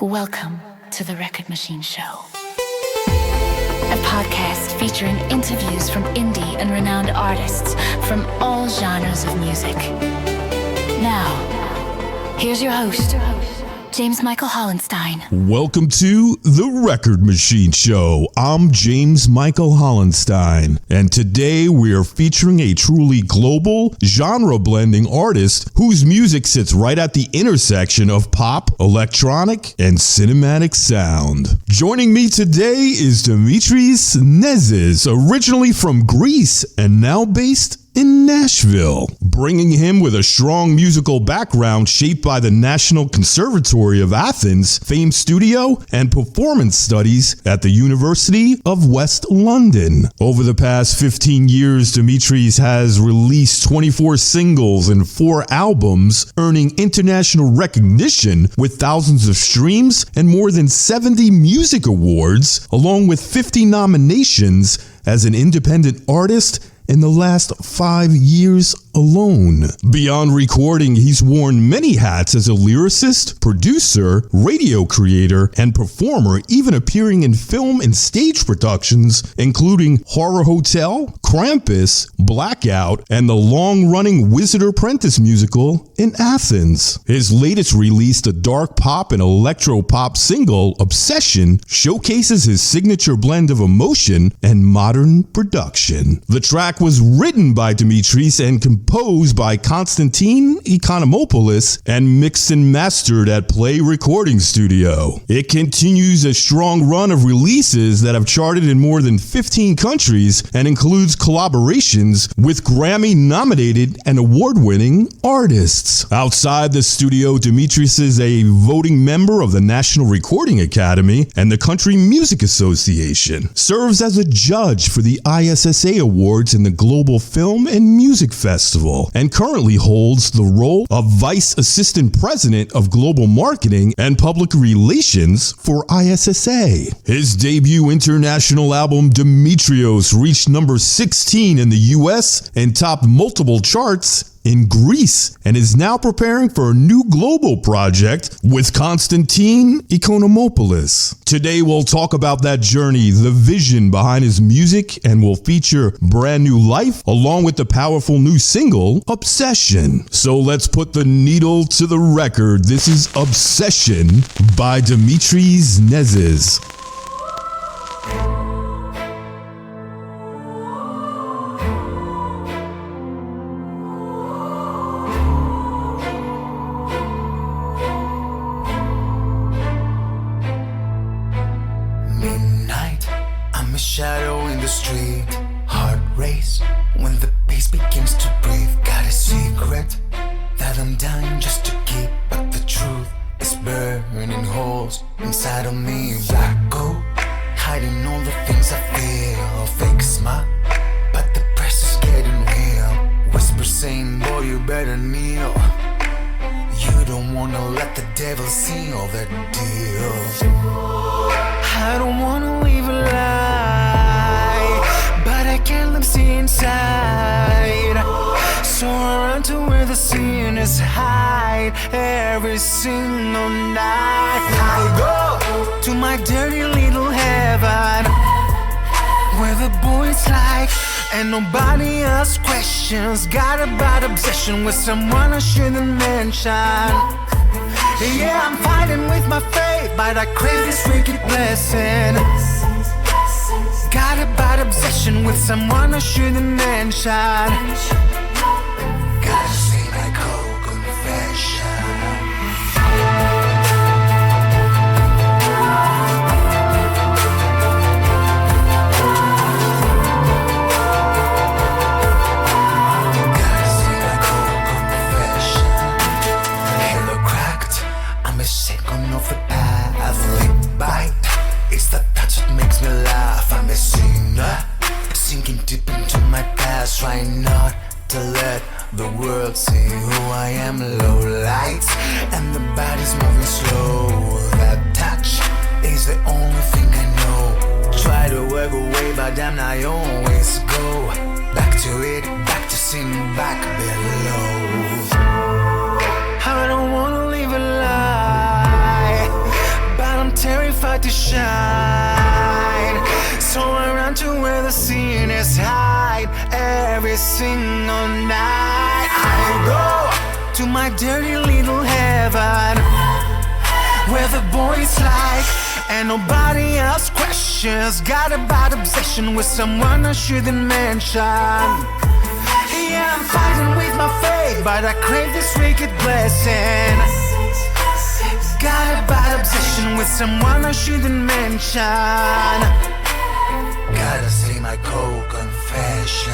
Welcome to The Record Machine Show, a podcast featuring interviews from indie and renowned artists from all genres of music. Now, here's your host, James Michael Hollenstein. Welcome to The Record Machine Show. I'm James Michael Hollenstein, and today we are featuring a truly global, genre-blending artist whose music sits right at the intersection of pop, electronic, and cinematic sound. Joining me today is Dimitris Nezis, originally from Greece and now based in Nashville, bringing him with a strong musical background shaped by the National Conservatory of Athens, famed studio, and performance studies at the University of West London. Over the past 15 years, Dimitris has released 24 singles and 4 albums, earning international recognition with thousands of streams and more than 70 music awards, along with 50 nominations as an independent artist in the last 5 years alone. Beyond recording, he's worn many hats as a lyricist, producer, radio creator, and performer, even appearing in film and stage productions, including Horror Hotel, Krampus, Blackout, and the long-running Wizard Apprentice musical in Athens. His latest release, the dark pop and electro-pop single, Obsession, showcases his signature blend of emotion and modern production. The track was written by Dimitris and composed by Konstantin Economopoulos and mixed and mastered at Play Recording Studio. It continues a strong run of releases that have charted in more than 15 countries and includes collaborations with Grammy-nominated and award-winning artists. Outside the studio, Dimitris is a voting member of the National Recording Academy and the Country Music Association, serves as a judge for the ISSA Awards in the Global Film and Music Festival, and currently holds the role of Vice Assistant President of Global Marketing and Public Relations for ISSA. His debut international album, Dimitrios, reached number 16 in the US and topped multiple charts in Greece, and is now preparing for a new global project with Konstantin Economopoulos. Today we'll talk about that journey, the vision behind his music, and will feature Brand New Life along with the powerful new single, Obsession. So let's put the needle to the record. This is Obsession by Dimitris Nezis. Shadow in the street, heart race when the pace begins to breathe. Got a secret that I'm dying just to keep, but the truth is burning holes inside of me. Blackout, hiding all the things I feel. Fake smile, but the pressure's getting real. Whisper saying, boy, you better kneel. You don't wanna let the devil seal the deal. I don't wanna leave a lie, but I can't let them see inside. So I run to where the sinners hide every single night. I go to my dirty little heaven, where the boys like and nobody asks questions. Got a bad obsession with someone I shouldn't mention. Yeah, I'm fighting with my fate, but I crave this wicked blessing. Got a bad obsession with someone I shouldn't mention. Gotta say my cold confession. It's the touch that makes me laugh. I'm a sinner, sinking deep into my past, trying not to let the world see who I am. Low lights and the body's moving slow. That touch is the only thing I know. Try to work away, but damn, I always go back to it, back to sin, back below. I don't wanna live a lie, fight to shine. So I run to where the sinners hide every single night. I go to my dirty little heaven, where the boys like and nobody else questions. Got a bad obsession with someone I shouldn't mention. Yeah, I'm fighting with my fate, but I crave this wicked blessing. Got a bad obsession with someone I shouldn't mention. Gotta say my cold confession.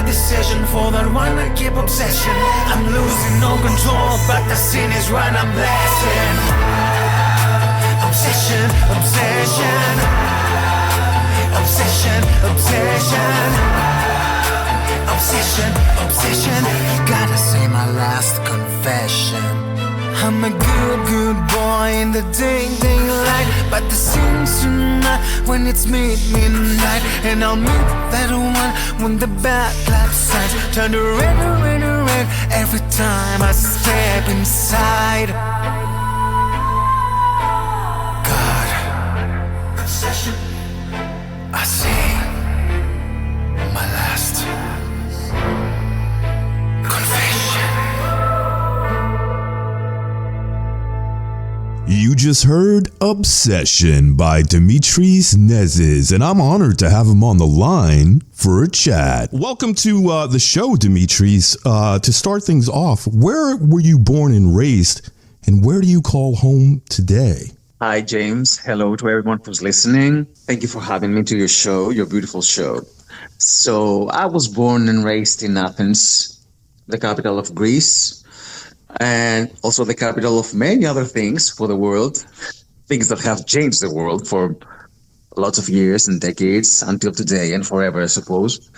Decision for that one I keep obsession. I'm losing no control, but the sin is right, I'm blessing. Obsession, obsession, obsession, obsession, obsession, obsession. Gotta say my last confession. I'm a good boy in the daylight, but the sin's tonight when it's midnight. And I'll meet that one when the bad light signs turn to red every time I step inside. God, obsession. I say my last confession. You just heard Obsession by Dimitris Nezis, and I'm honored to have him on the line for a chat. Welcome to the show, Dimitris. To start things off, where were you born and raised, and where do you call home today? Hi, James. Hello to everyone who's listening. Thank you for having me to your show, your beautiful show. So I was born and raised in Athens, the capital of Greece, and also the capital of many other things for the world, things that have changed the world for lots of years and decades until today and forever, I suppose.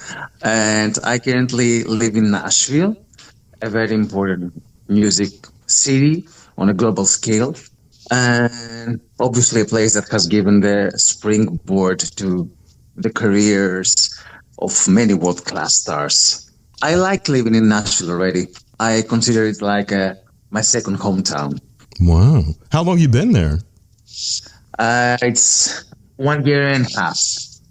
And I currently live in Nashville, a very important music city on a global scale, and obviously a place that has given the springboard to the careers of many world-class stars. I like living in Nashville already. I consider it like my second hometown. Wow. How long you been there? It's 1 year and a half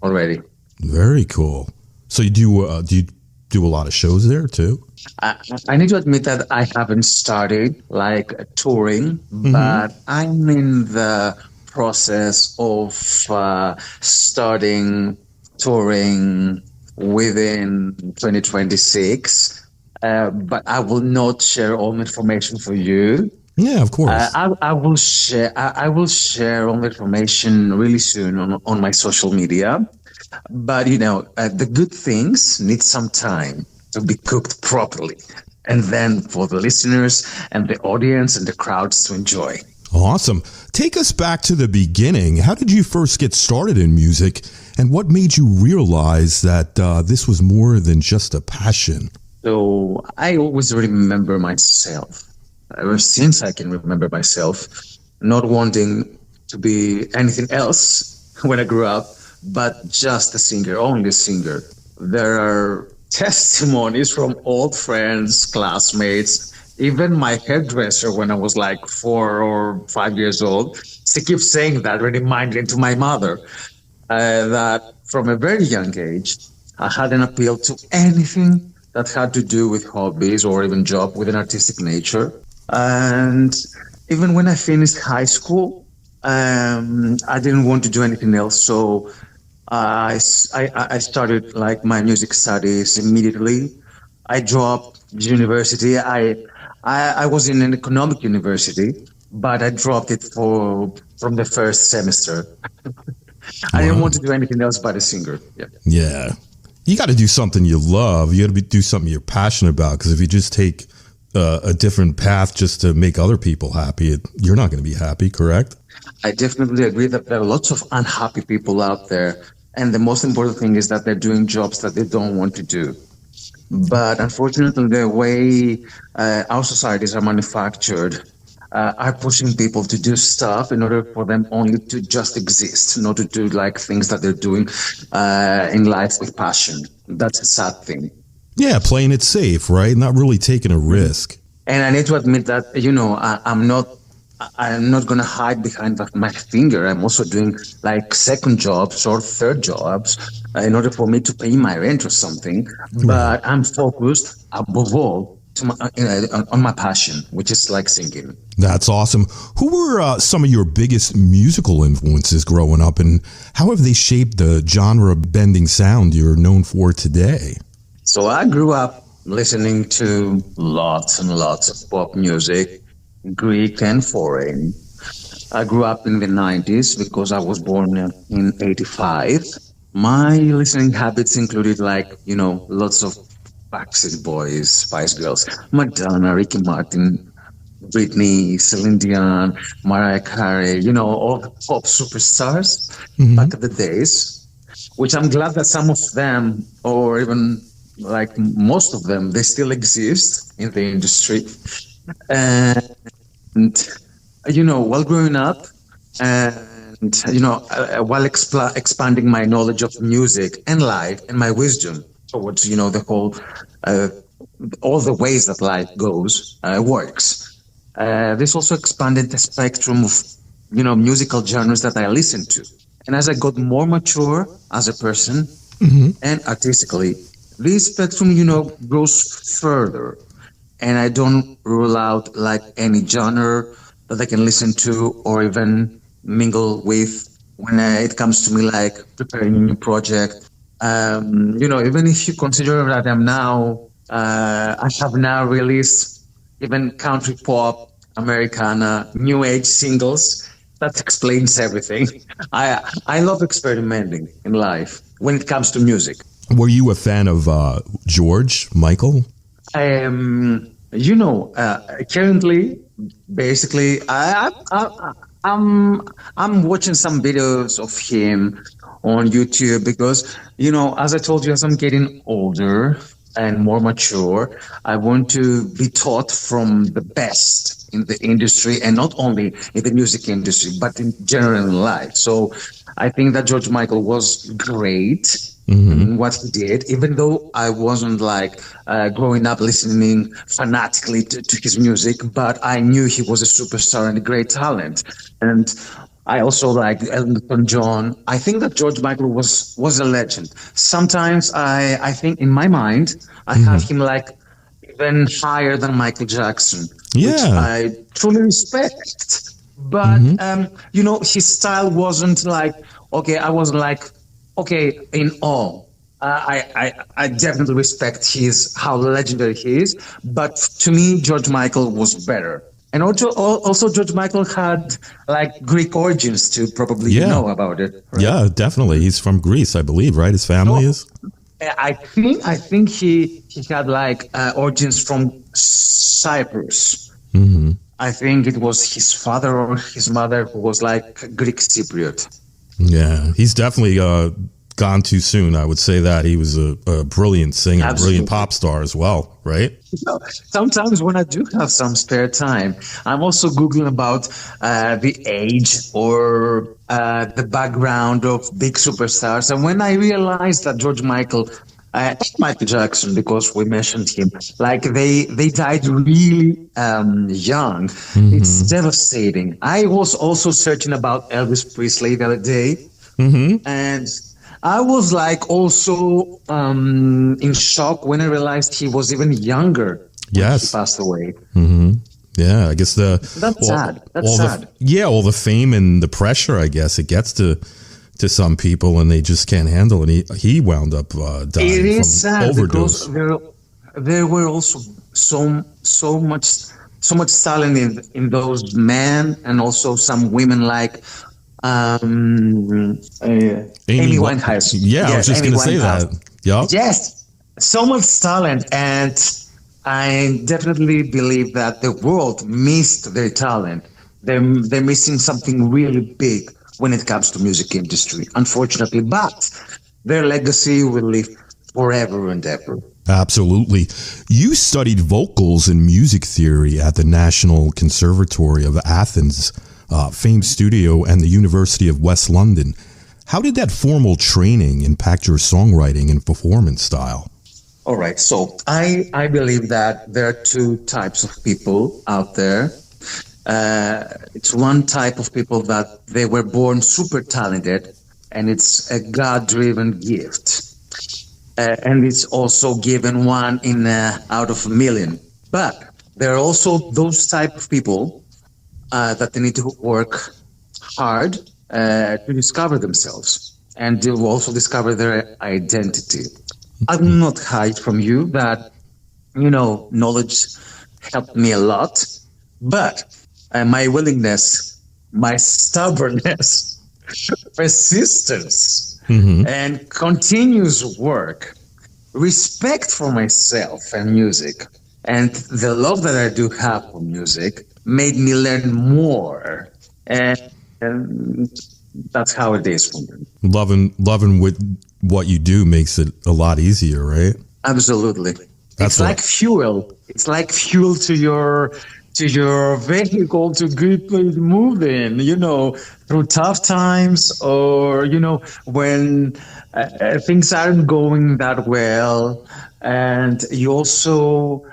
already. Very cool. So you do a lot of shows there too? I need to admit that I haven't started like touring, but I'm in the process of starting touring within 2026. But I will not share all the information for you. Yeah, of course. I will share. I will share all the information really soon on my social media. But the good things need some time to be cooked properly, and then for the listeners and the audience and the crowds to enjoy. Awesome. Take us back to the beginning. How did you first get started in music, and what made you realize that this was more than just a passion? So I always remember myself, ever since I can remember myself, not wanting to be anything else when I grew up, but just a singer, only a singer. There are testimonies from old friends, classmates, even my hairdresser when I was like 4 or 5 years old. She keeps saying that, reminding to my mother that from a very young age, I had an appeal to anything that had to do with hobbies or even job with an artistic nature. And even when I finished high school, I didn't want to do anything else. So I started like my music studies immediately. I dropped university. I was in an economic university, but I dropped it from the first semester. I didn't want to do anything else but a singer. Yeah. You got to do something you love. You got to do something you're passionate about. Because if you just take a different path just to make other people happy, you're not going to be happy, correct? I definitely agree that there are lots of unhappy people out there. And the most important thing is that they're doing jobs that they don't want to do. But unfortunately, the way our societies are manufactured are pushing people to do stuff in order for them only to just exist, not to do like things that they're doing in life with passion. That's a sad thing. Yeah, playing it safe, right? Not really taking a risk. And I need to admit that, I'm not going to hide behind my finger. I'm also doing like second jobs or third jobs in order for me to pay my rent or something. Right. But I'm focused above all on my passion, which is like singing. That's awesome. Who were some of your biggest musical influences growing up, and how have they shaped the genre-bending sound you're known for today? So I grew up listening to lots and lots of pop music, Greek and foreign. I grew up in the 90s because I was born in 85. My listening habits included lots of Backstreet Boys, Spice Girls, Madonna, Ricky Martin, Britney, Celine Dion, Mariah Carey, all the pop superstars back in the days, which I'm glad that some of them, or even like most of them, they still exist in the industry. And, while growing up and, while expanding my knowledge of music and life and my wisdom towards, the whole, all the ways that life works. This also expanded the spectrum of, musical genres that I listen to. And as I got more mature as a person and artistically, this spectrum, goes further. And I don't rule out like any genre that I can listen to or even mingle with when it comes to me like preparing a new project. Even if you consider that I have now released even country pop, Americana, new age singles. That explains everything. I love experimenting in life when it comes to music. Were you a fan of George Michael? Currently, basically, I'm watching some videos of him on YouTube because, as I told you, as I'm getting older and more mature, I want to be taught from the best in the industry, and not only in the music industry, but in general in life. So I think that George Michael was great in what he did, even though I wasn't growing up listening fanatically to his music, but I knew he was a superstar and a great talent. And I also like Elton John. I think that George Michael was a legend. Sometimes I think in my mind, I have him even higher than Michael Jackson, which I truly respect. But, his style wasn't I wasn't in awe. I definitely respect how legendary he is, but to me, George Michael was better. And also George Michael had Greek origins too. Probably you know about it. Right? Yeah, definitely. He's from Greece, I believe, right? His family is. I think he had origins from Cyprus. I think it was his father or his mother who was Greek Cypriot. Yeah, he's definitely gone too soon. I would say that he was a brilliant singer, Absolutely. Brilliant pop star as well, right? Sometimes when I do have some spare time, I'm also Googling about the age or the background of big superstars. And when I realized that George Michael, Michael Jackson, because we mentioned him, they died really young. It's devastating. I was also searching about Elvis Presley the other day, and I was also in shock when I realized he was even younger. When he passed away. Yeah, I guess that's sad. That's sad. All the fame and the pressure, I guess, it gets to some people and they just can't handle it. He wound up dying it is from sad overdose. Because there were also so much talent in those men, and also some women Amy Winehouse. I was just going to say that. Yup. Yes, so much talent, and I definitely believe that the world missed their talent. They're missing something really big when it comes to music industry, unfortunately. But their legacy will live forever and ever. Absolutely. You studied vocals and music theory at the National Conservatory of Athens, famed studio, and the University of West London. How did that formal training impact your songwriting and performance style? All right. So I believe that there are two types of people out there. It's one type of people that they were born super talented, and it's a God-driven gift. And it's also given one in out of a million. But there are also those type of people that they need to work hard to discover themselves and to also discover their identity. I will not hide from you that, knowledge helped me a lot, but my willingness, my stubbornness, persistence, and continuous work, respect for myself and music, and the love that I do have for music made me learn more. And that's how it is for me. Loving what you do makes it a lot easier, right? Absolutely. That's it's like fuel. It's like fuel to your vehicle to keep it moving, through tough times, or, when things aren't going that well. And you also,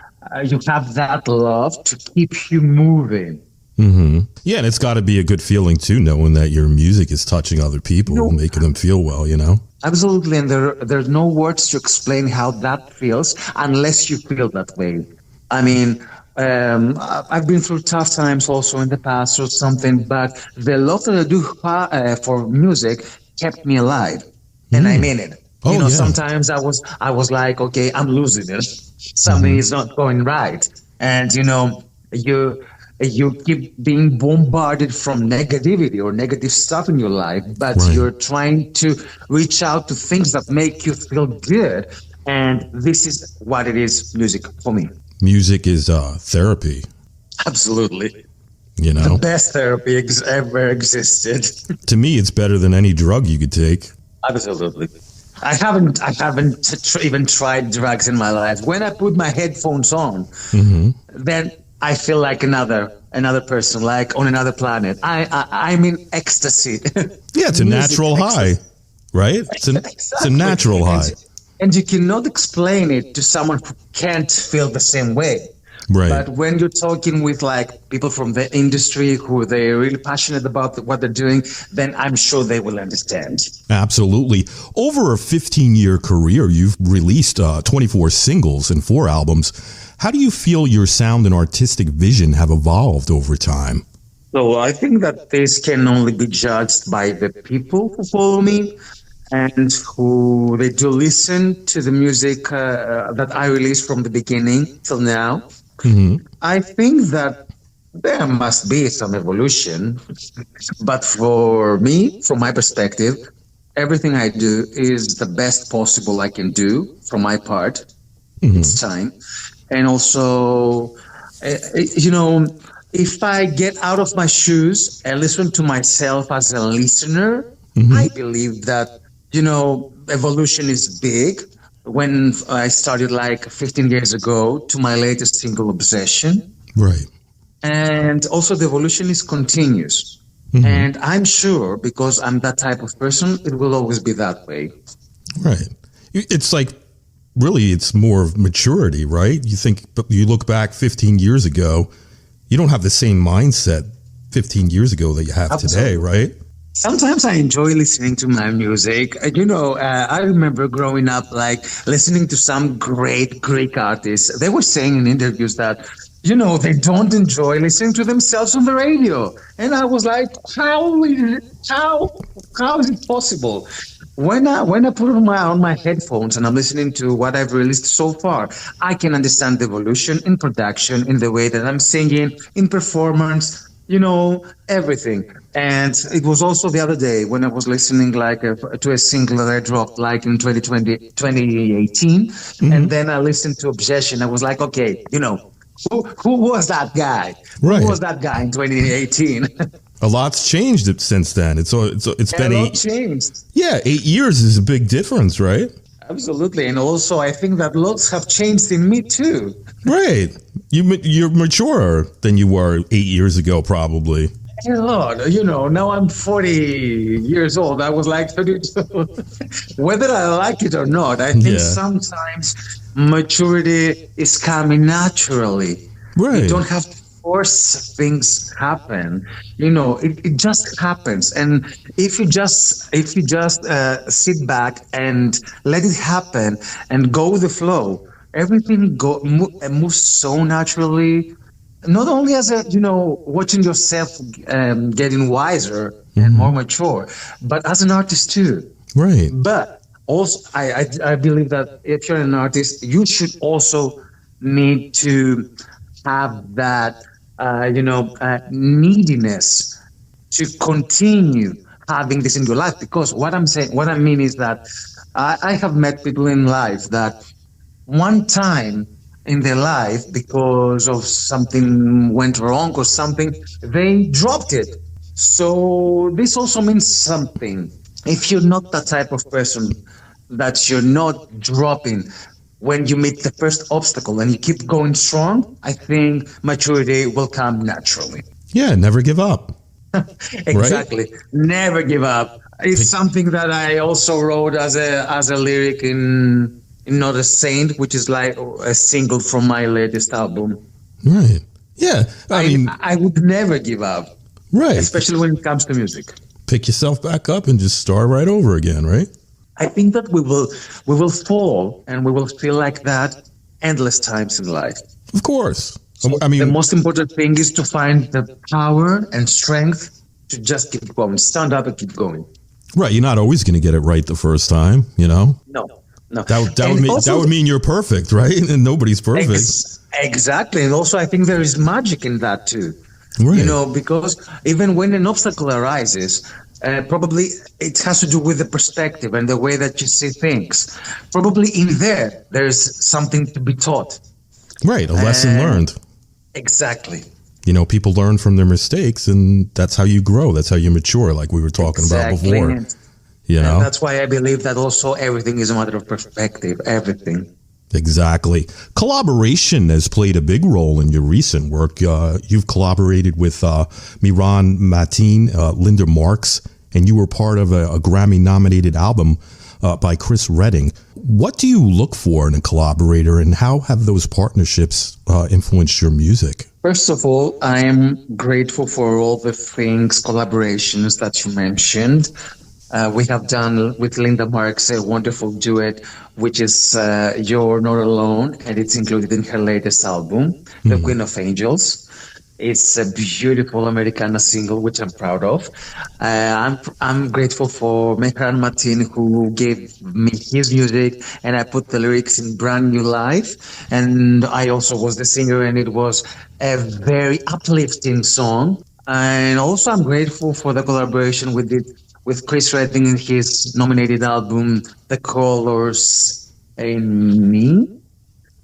you have that love to keep you moving. Mm-hmm. Yeah, and it's got to be a good feeling, too, knowing that your music is touching other people, making them feel well, Absolutely, and there's no words to explain how that feels unless you feel that way. I mean, I've been through tough times also in the past or something, but the love that I do for music kept me alive, and I mean it. Sometimes I was like, okay, I'm losing it. Something is not going right, and you keep being bombarded from negativity or negative stuff in your life, but you're trying to reach out to things that make you feel good. And this is what it is, music for me. Music is therapy. Absolutely. The best therapy ever existed. To me, it's better than any drug you could take. Absolutely. I haven't even tried drugs in my life. When I put my headphones on, then I feel like another person, like on another planet. I'm in ecstasy. Yeah, it's a natural high, right? It's a natural high. And you cannot explain it to someone who can't feel the same way. Right. But when you're talking with like people from the industry who they're really passionate about what they're doing, then I'm sure they will understand. Absolutely. Over a 15-year career, you've released 24 singles and 4 albums. How do you feel your sound and artistic vision have evolved over time? So I think that this can only be judged by the people who follow me and who they do listen to the music that I released from the beginning till now. I think that there must be some evolution, but for me, from my perspective, everything I do is the best possible I can do from my part. It's time. And also, if I get out of my shoes and listen to myself as a listener, I believe that, evolution is big. When I started like 15 years ago to my latest single, Obsession. Right. And also the evolution is continuous. And I'm sure, because I'm that type of person, it will always be that way. Right. It's like, really, it's more of maturity, right? You look back 15 years ago, you don't have the same mindset 15 years ago that you have today, right? Sometimes I enjoy listening to my music. I remember growing up, like listening to some great Greek artists. They were saying in interviews that, they don't enjoy listening to themselves on the radio. And I was like, how is it possible? When I put on my headphones and I'm listening to what I've released so far, I can understand the evolution in production, in the way that I'm singing, in performance, everything. And it was also the other day when I was listening to a single that I dropped like in 2018. And then I listened to Obsession. I was like, okay, who was that guy? Right. Who was that guy in 2018? A lot's changed since then. It's been A lot changed. 8 years is a big difference, right? Absolutely. And also, I think that lots have changed in me too. Right. You're maturer than you were 8 years ago, probably. A lot. Now I'm 40 years old. I was like 32. Whether I like it or not, I think sometimes maturity is coming naturally. Right. You don't have to force things happen. It just happens. And if you just sit back and let it happen and go with the flow, everything moves so naturally. Not only as watching yourself getting wiser and more mature, but as an artist too. Right. But also, I believe that if you're an artist, you should also need to have that neediness to continue having this in your life. Because what I mean is that I have met people in life that one time in their life, because of something went wrong or something, they dropped it. So this also means something. If you're not that type of person, that you're not dropping when you meet the first obstacle and you keep going strong, I think maturity will come naturally. Yeah, never give up. Exactly. Right? Never give up. It's something that I also wrote as a lyric in Not a Saint, which is like a single from my latest album. Right. Yeah. I would never give up. Right. Especially when it comes to music. Pick yourself back up and just start right over again, right? I think that we will fall and we will feel like that endless times in life. Of course. The most important thing is to find the power and strength to just keep going, stand up and keep going. Right. You're not always going to get it right the first time, No. That would mean you're perfect, right? And nobody's perfect. Exactly. And also, I think there is magic in that too. Right. Because even when an obstacle arises, probably it has to do with the perspective and the way that you see things. Probably in there's something to be taught. Right. A lesson learned. Exactly. People learn from their mistakes, and that's how you grow. That's how you mature, like we were talking about before. And that's why I believe that also everything is a matter of perspective. Everything. Exactly. Collaboration has played a big role in your recent work. You've collaborated with Miran Matin, Linda Marks, and you were part of a Grammy-nominated album by Chris Redding. What do you look for in a collaborator, and how have those partnerships influenced your music? First of all, I am grateful for all the collaborations that you mentioned. We have done with Linda Marks a wonderful duet, which is You're Not Alone, and it's included in her latest album, The Queen of Angels. It's a beautiful Americana single, which I'm proud of. I'm grateful for Mehran Matin, who gave me his music, and I put the lyrics in brand new life. And I also was the singer, and it was a very uplifting song. And also, I'm grateful for the collaboration with Chris Redding in his nominated album, The Colors in Me.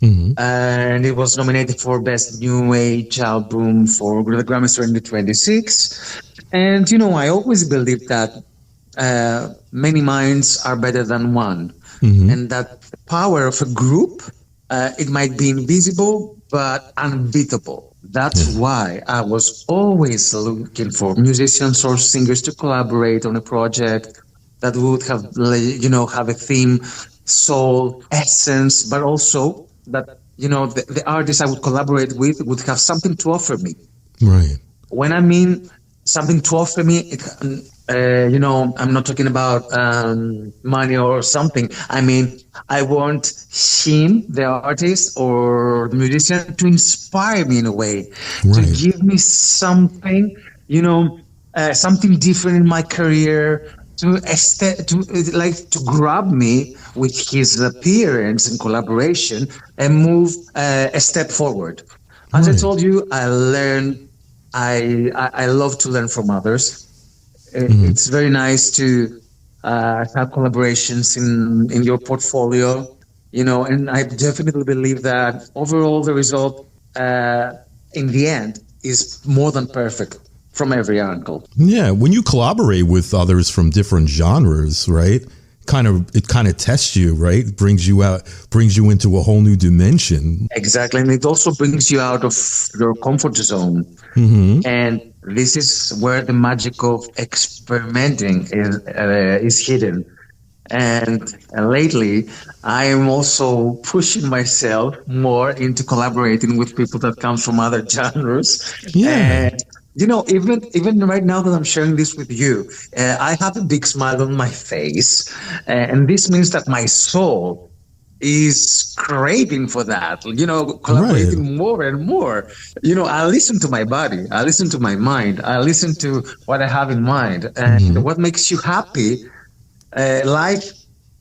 Mm-hmm. And it was nominated for Best New Age Album for the Grammys 2026. And, I always believe that many minds are better than one. Mm-hmm. And that the power of a group, it might be invisible, but unbeatable. That's why I was always looking for musicians or singers to collaborate on a project that would have, have a theme, soul, essence, but also that, the artists I would collaborate with would have something to offer me. Right. When I mean something to offer me, I'm not talking about money or something. I mean, I want him, the artist or the musician, to inspire me in a way, to give me something, something different in my career, to grab me with his appearance and collaboration and move a step forward. As I told you, I learned I love to learn from others. It's very nice to have collaborations in your portfolio, and I definitely believe that overall the result in the end is more than perfect from every angle. Yeah, when you collaborate with others from different genres, right? It kind of tests you, right? Brings you into a whole new dimension. Exactly, and it also brings you out of your comfort zone. And this is where the magic of experimenting is hidden. And lately, I am also pushing myself more into collaborating with people that come from other genres. Yeah. And even right now that I'm sharing this with you, I have a big smile on my face, and this means that my soul is craving for that, collaborating more and more. I listen to my body, I listen to my mind, I listen to what I have in mind, and what makes you happy. Life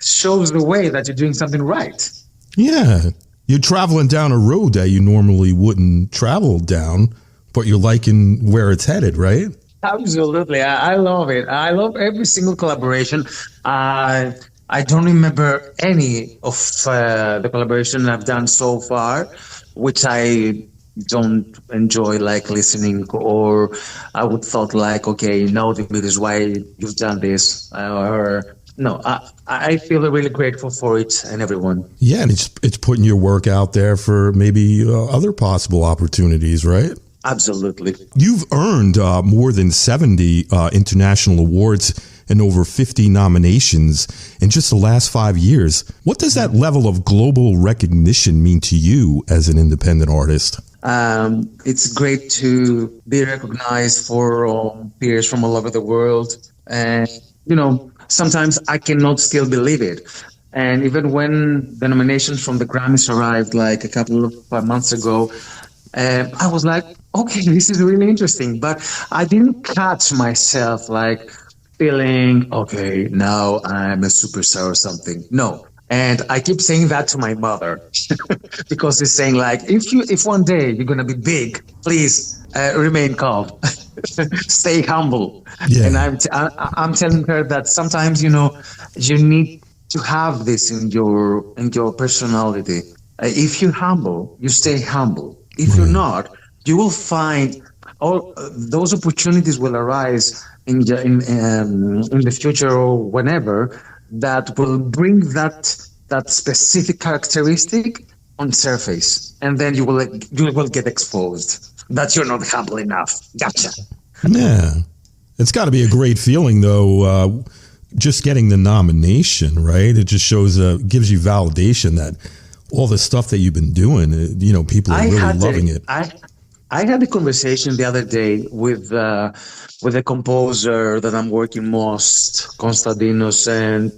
shows the way that you're doing something right. Yeah. You're traveling down a road that you normally wouldn't travel down, but you're liking where it's headed, right? Absolutely. I love it. I love every single collaboration. I don't remember any of the collaboration I've done so far, which I don't enjoy, like listening, or I would thought like, okay, no, Dimitris, why you've done this, or no, I feel really grateful for it and everyone. Yeah, and it's putting your work out there for maybe other possible opportunities, right? Absolutely. You've earned more than 70 international awards and over 50 nominations in just the last 5 years. What does that level of global recognition mean to you as an independent artist? It's great to be recognized for peers from all over the world. And, sometimes I cannot still believe it. And even when the nominations from the Grammys arrived like a couple of months ago, I was like, okay, this is really interesting. But I didn't catch myself like feeling, okay, now I'm a superstar or something. No. And I keep saying that to my mother because she's saying like, if one day you're going to be big, please remain calm, stay humble. Yeah. And I'm telling her that sometimes, you need to have this in your personality. If you're humble, you stay humble. If you're not, you will find all those opportunities will arise in the future or whenever that will bring that specific characteristic on surface, and then you will get exposed that you're not humble enough. Gotcha. Yeah, it's got to be a great feeling though. Just getting the nomination, right? It just shows, gives you validation that all the stuff that you've been doing, people are really loving it. I had a conversation the other day with a composer that I'm working most, Konstantinos, and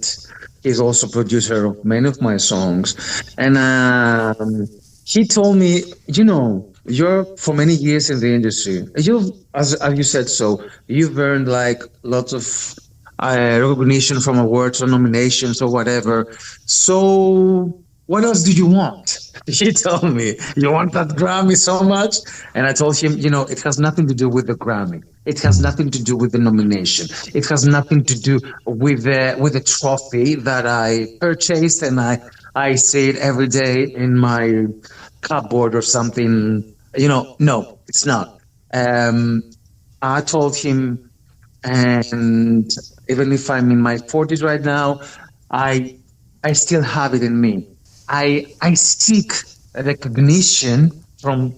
he's also producer of many of my songs. And he told me, you're for many years in the industry. As you said, you've earned like lots of recognition from awards or nominations or whatever. So what else do you want? He told me, you want that Grammy so much? And I told him, it has nothing to do with the Grammy. It has nothing to do with the nomination. It has nothing to do with the trophy that I purchased and I see it every day in my cupboard or something. No, it's not. I told him, and even if I'm in my 40s right now, I still have it in me. I seek recognition from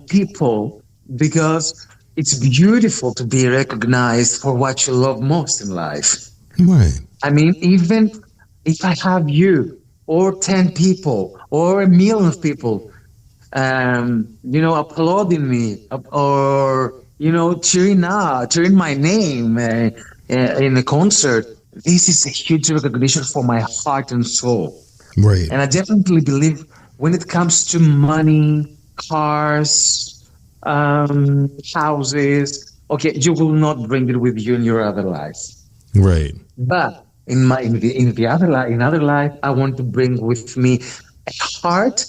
people because it's beautiful to be recognized for what you love most in life. Right. I mean, even if I have you or 10 people or 1 million of people, applauding me or, cheering my name in a concert, this is a huge recognition for my heart and soul. Right. And I definitely believe when it comes to money, cars, houses, okay, you will not bring it with you in your other life. Right. But in other life, I want to bring with me a heart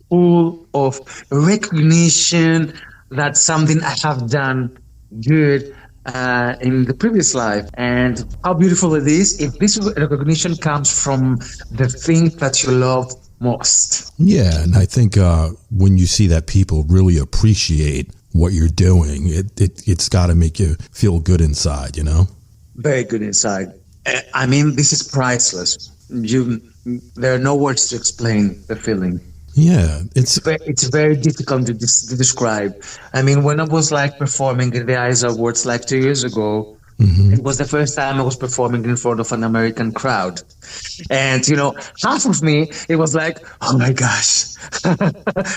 full of recognition, that something I have done good in the previous life. And how beautiful it is if this recognition comes from the thing that you love most. Yeah, and I think when you see that people really appreciate what you're doing, it's got to make you feel good inside, you know? Very good inside. I mean, this is priceless. There are no words to explain the feeling. Yeah, it's very difficult to describe. I mean, when I was like performing in the Eyes Awards like 2 years ago, it was the first time I was performing in front of an American crowd. And, you know, half of me, it was like, oh my gosh,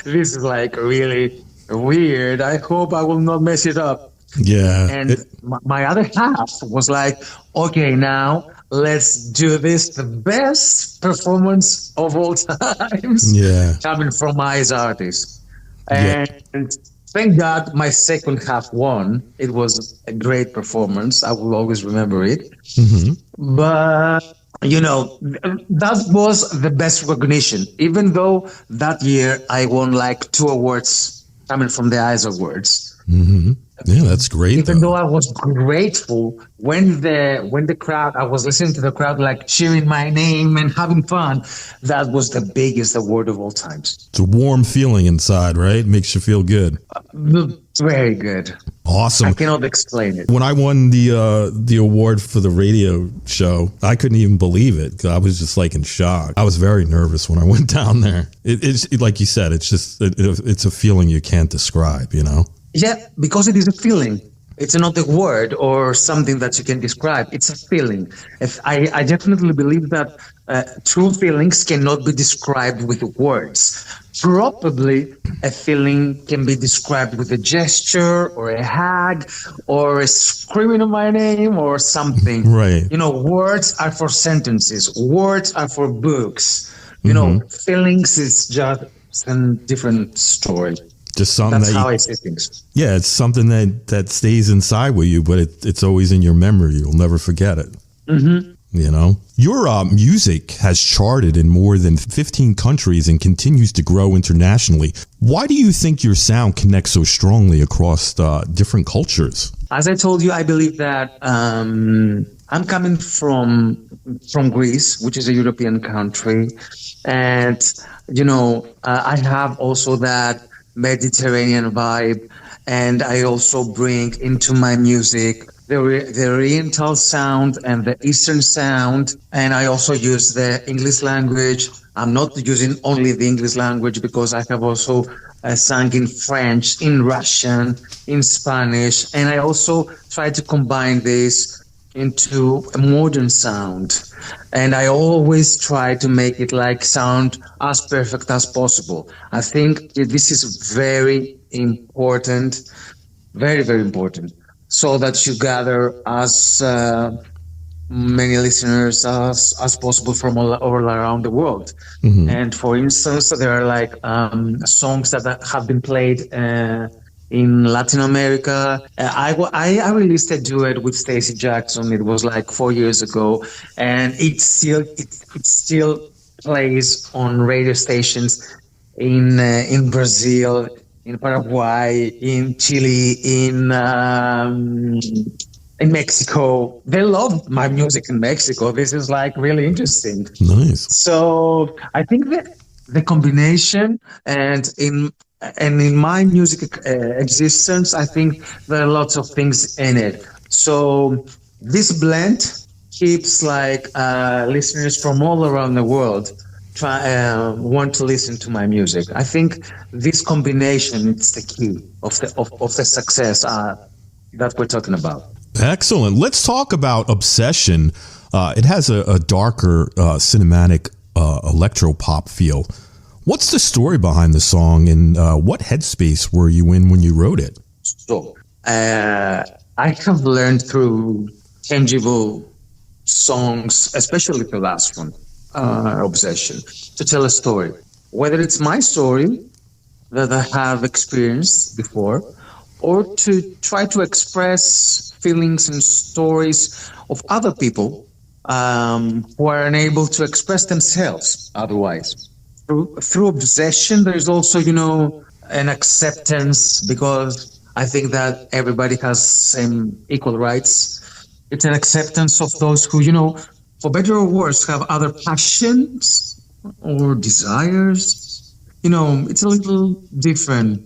this is like really weird. I hope I will not mess it up. Yeah. And my other half was like, okay, now let's do this, the best performance of all times, coming from my as artist. And thank God my second half won. It was a great performance. I will always remember it. But, you know, that was the best recognition, even though that year I won like 2 awards coming from the Eyes Awards. Yeah, that's great. Even though I was grateful when the crowd, I was listening to the crowd like cheering my name and having fun. That was the biggest award of all times. It's a warm feeling inside, right? Makes you feel good. Very good. Awesome. I cannot explain it. When I won the award for the radio show, I couldn't even believe it. I was just like in shock. I was very nervous when I went down there. It's like you said, it's just it's a feeling you can't describe, you know? Yeah, because it is a feeling. It's not a word or something that you can describe. It's a feeling. I definitely believe that true feelings cannot be described with words. Probably a feeling can be described with a gesture or a hug or a screaming of my name or something. Right. You know, words are for sentences. Words are for books. You know, feelings is just a different story. Just something That's how I see things. Yeah, it's something that stays inside with you, but it's always in your memory. You'll never forget it. You know, your music has charted in more than 15 countries and continues to grow internationally. Why do you think your sound connects so strongly across different cultures? As I told you, I believe that I'm coming from Greece, which is a European country, and you know, I have also that Mediterranean vibe, and I also bring into my music the Oriental sound and the Eastern sound, and I also use the English language. I'm not using only the English language because I have also sung in French, in Russian, in Spanish, and I also try to combine this into a modern sound. And I always try to make it like sound as perfect as possible. I think this is very important, very, very important, so that you gather as many listeners as possible from all around the world. And for instance, there are like songs that have been played in Latin America. I released a duet with Stacey Jackson. It was like 4 years ago, and it still plays on radio stations in Brazil, in Paraguay, in Chile, in Mexico. They love my music in Mexico. This is like really interesting. Nice. So I think that the combination and in my music existence, I think there are lots of things in it. So this blend keeps like listeners from all around the world want to listen to my music. I think this combination is the key of the success that we're talking about. Excellent. Let's talk about Obsession. It has a darker cinematic electro pop feel. What's the story behind the song, and what headspace were you in when you wrote it? So I have learned through tangible songs, especially the last one, Obsession, to tell a story. Whether it's my story that I have experienced before, or to try to express feelings and stories of other people who are unable to express themselves otherwise. Through Obsession, there's also, an acceptance, because I think that everybody has same equal rights. It's an acceptance of those who, for better or worse, have other passions or desires. It's a little different.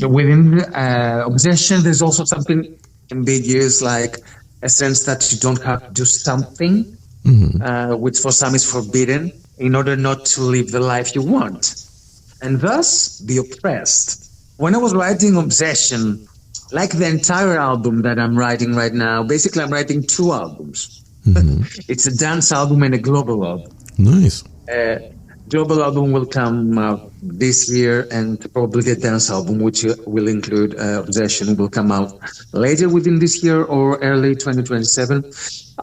Within obsession, there's also something ambiguous, like a sense that you don't have to do something, which for some is forbidden, in order not to live the life you want, and thus be oppressed. When I was writing Obsession, like the entire album that I'm writing right now, basically I'm writing two albums. It's a dance album and a global album. Nice. Global album will come out this year, and probably the dance album, which will include Obsession, will come out later within this year or early 2027.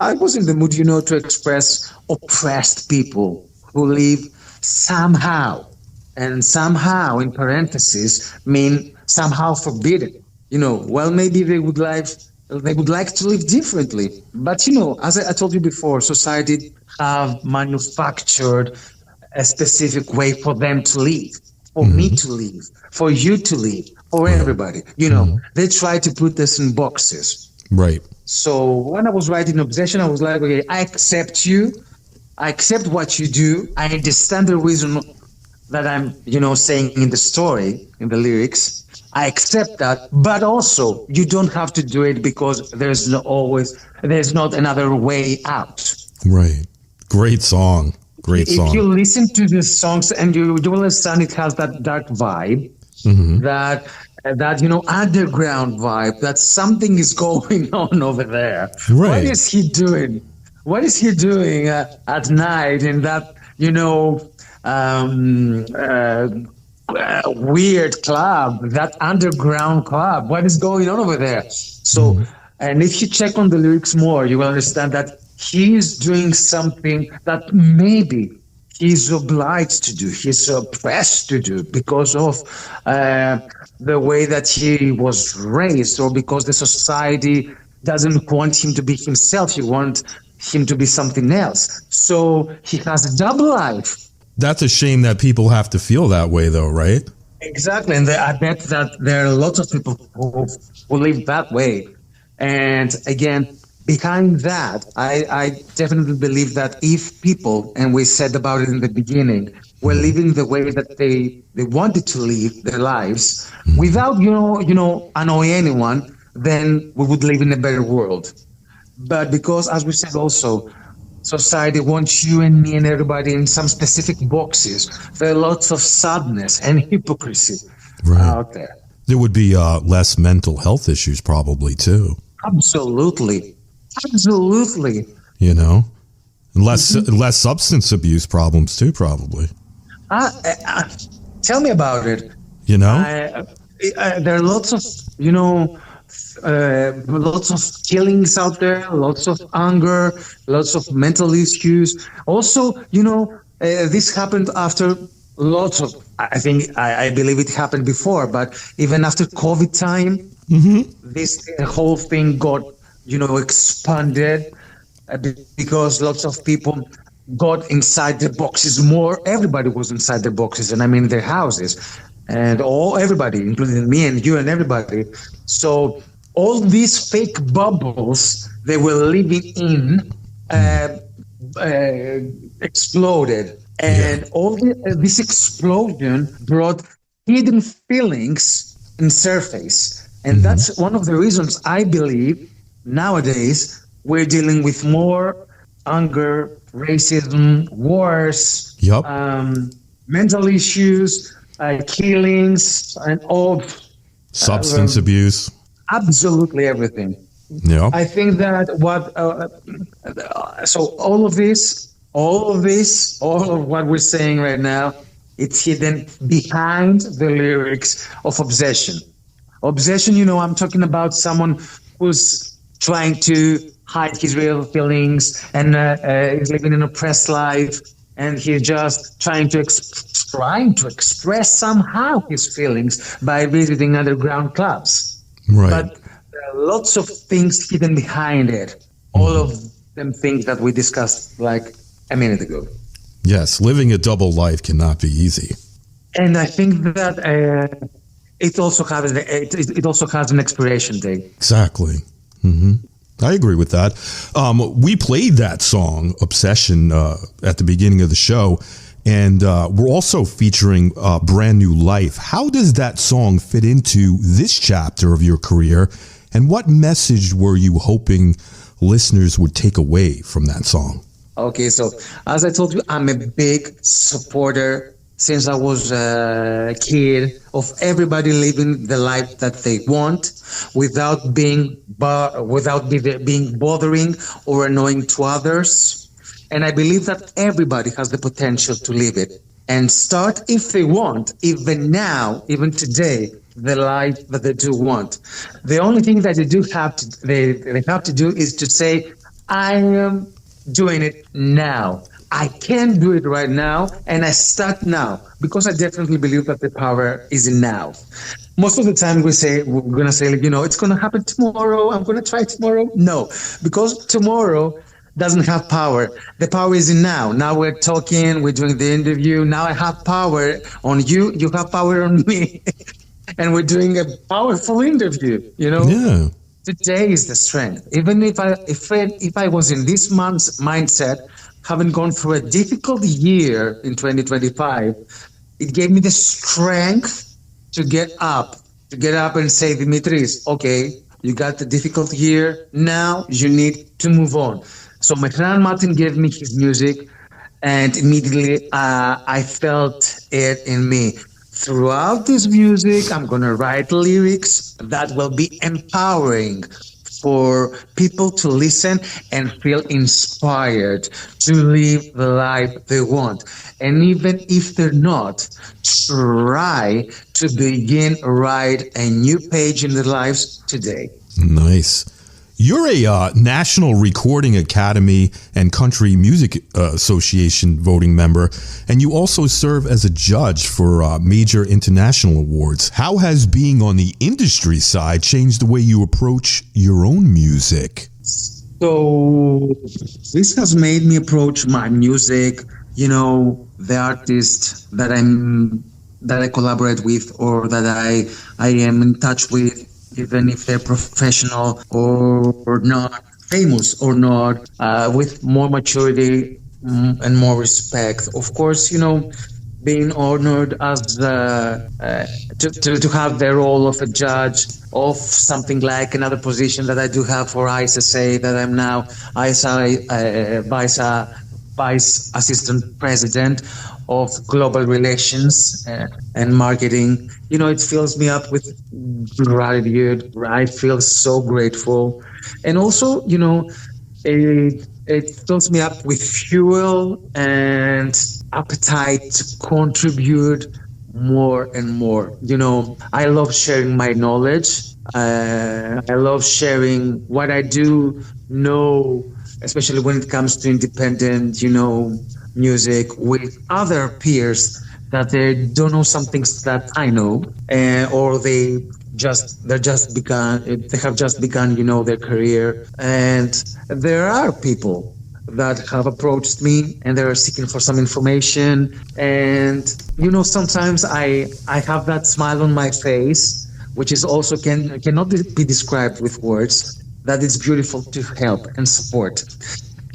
I was in the mood, to express oppressed people who live somehow, and somehow in parentheses mean somehow forbidden. Maybe they would like to live differently, but as I told you before, society have manufactured a specific way for them to live, for me to live, for you to live, for everybody. They try to put us in boxes. Right. So when I was writing Obsession, I was like, okay, I accept you. I accept what you do. I understand the reason that I'm, saying in the story, in the lyrics. I accept that, but also you don't have to do it because there's not another way out. Right. Great song. Great song. If you listen to the songs and you will understand, it has that dark vibe, that underground vibe, that something is going on over there. Right. What is he doing? What is he doing at night in that, weird club, that underground club? What is going on over there? So, and if you check on the lyrics more, you will understand that he's doing something that maybe he's obliged to do, he's oppressed to do because of the way that he was raised, or because the society doesn't want him to be himself, you want him to be something else. So he has a double life. That's a shame that people have to feel that way, though, right? Exactly, and I bet that there are lots of people who live that way. And again, behind that, I definitely believe that if people, and we said about it in the beginning, were living the way that they wanted to live their lives without, annoy anyone, then we would live in a better world. But because, as we said also, society wants you and me and everybody in some specific boxes, there are lots of sadness and hypocrisy out there. There would be less mental health issues probably, too. Absolutely. And less substance abuse problems too, probably. Tell me about it. There are lots of, lots of killings out there, lots of anger, lots of mental issues. Also, this happened after lots of, I believe it happened before, but even after COVID time, this whole thing got, expanded because lots of people got inside their boxes more. Everybody was inside their boxes, and I mean their houses, and everybody, including me and you and everybody. So all these fake bubbles they were living in exploded, and all this explosion brought hidden feelings in surface, and that's one of the reasons I believe nowadays we're dealing with more anger, racism, wars, mental issues, killings, and all substance abuse. Absolutely everything. Yeah. I think that so all of what we're saying right now, it's hidden behind the lyrics of Obsession. Obsession, I'm talking about someone who's trying to hide his real feelings and is living an oppressed life, and he's just trying to express somehow his feelings by visiting underground clubs. Right. But there are lots of things hidden behind it. All of them things that we discussed like a minute ago. Yes, living a double life cannot be easy. And I think that it also has an expiration date. Exactly. I agree with that. We played that song, Obsession, at the beginning of the show, and we're also featuring Brand New Life. How does that song fit into this chapter of your career, and what message were you hoping listeners would take away from that song? Okay, so as I told you, I'm a big supporter since I was a kid of everybody living the life that they want without being bothering or annoying to others. And I believe that everybody has the potential to live it and start, if they want, even now, even today, the life that they do want. The only thing that they have to do is to say, I am doing it now. I can do it right now, and I start now, because I definitely believe that the power is in now. Most of the time we're going to say, it's going to happen tomorrow. I'm going to try tomorrow. No, because tomorrow doesn't have power. The power is in now. Now we're talking, we're doing the interview. Now I have power on you. You have power on me. And we're doing a powerful interview, Yeah. Today is the strength. Even if I was in this month's mindset, having gone through a difficult year in 2025, it gave me the strength to get up and say, Dimitris, okay, you got the difficult year. Now you need to move on. So my friend Martin gave me his music, and immediately I felt it in me. Throughout this music, I'm going to write lyrics that will be empowering for people to listen and feel inspired to live the life they want. And even if they're not, try to write a new page in their lives today. Nice. You're a National Recording Academy and Country Music Association voting member, and you also serve as a judge for major international awards. How has being on the industry side changed the way you approach your own music? So this has made me approach my music, the artist that I collaborate with or that I am in touch with, even if they're professional or not, famous or not, with more maturity and more respect. Of course, being honored as to have the role of a judge of something like another position that I do have for ISSA, that I'm now Vice Assistant President of Global Relations and Marketing. It fills me up with gratitude. I feel so grateful. And also, it fills me up with fuel and appetite to contribute more and more. I love sharing my knowledge. I love sharing what I do know, especially when it comes to independent, music, with other peers that they don't know some things that I know, or they have just begun, their career. And there are people that have approached me and they're seeking for some information. And, sometimes I have that smile on my face, which is also cannot be described with words, that it's beautiful to help and support.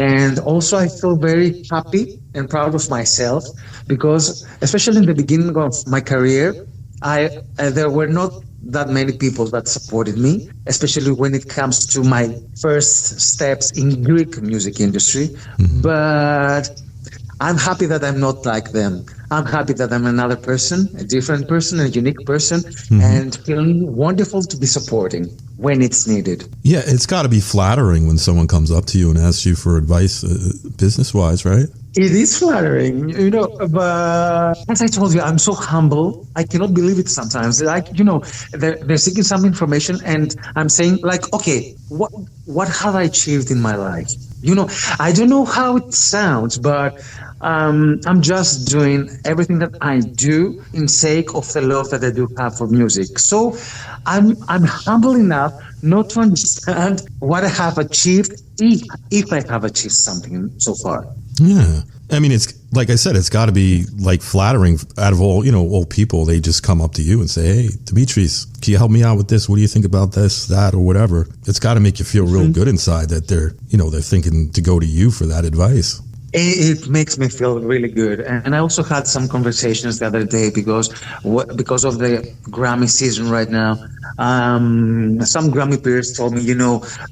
And also I feel very happy and proud of myself because, especially in the beginning of my career, there were not that many people that supported me, especially when it comes to my first steps in Greek music industry. Mm-hmm. But I'm happy that I'm not like them. I'm happy that I'm another person, a different person, a unique person, mm-hmm. and feeling wonderful to be supporting when it's needed. Yeah, it's got to be flattering when someone comes up to you and asks you for advice business-wise, right? It is flattering, but as I told you, I'm so humble. I cannot believe it sometimes. They're seeking some information and I'm saying okay, what have I achieved in my life? I don't know how it sounds, but I'm just doing everything that I do in sake of the love that I do have for music. So I'm humble enough not to understand what I have achieved, if I have achieved something so far. Yeah. I mean, it's like I said, it's got to be like flattering out of all people. They just come up to you and say, hey, Dimitris, can you help me out with this? What do you think about this, that, or whatever? It's got to make you feel real good inside that they're thinking to go to you for that advice. It makes me feel really good. And I also had some conversations the other day because of the Grammy season right now. Some Grammy peers told me,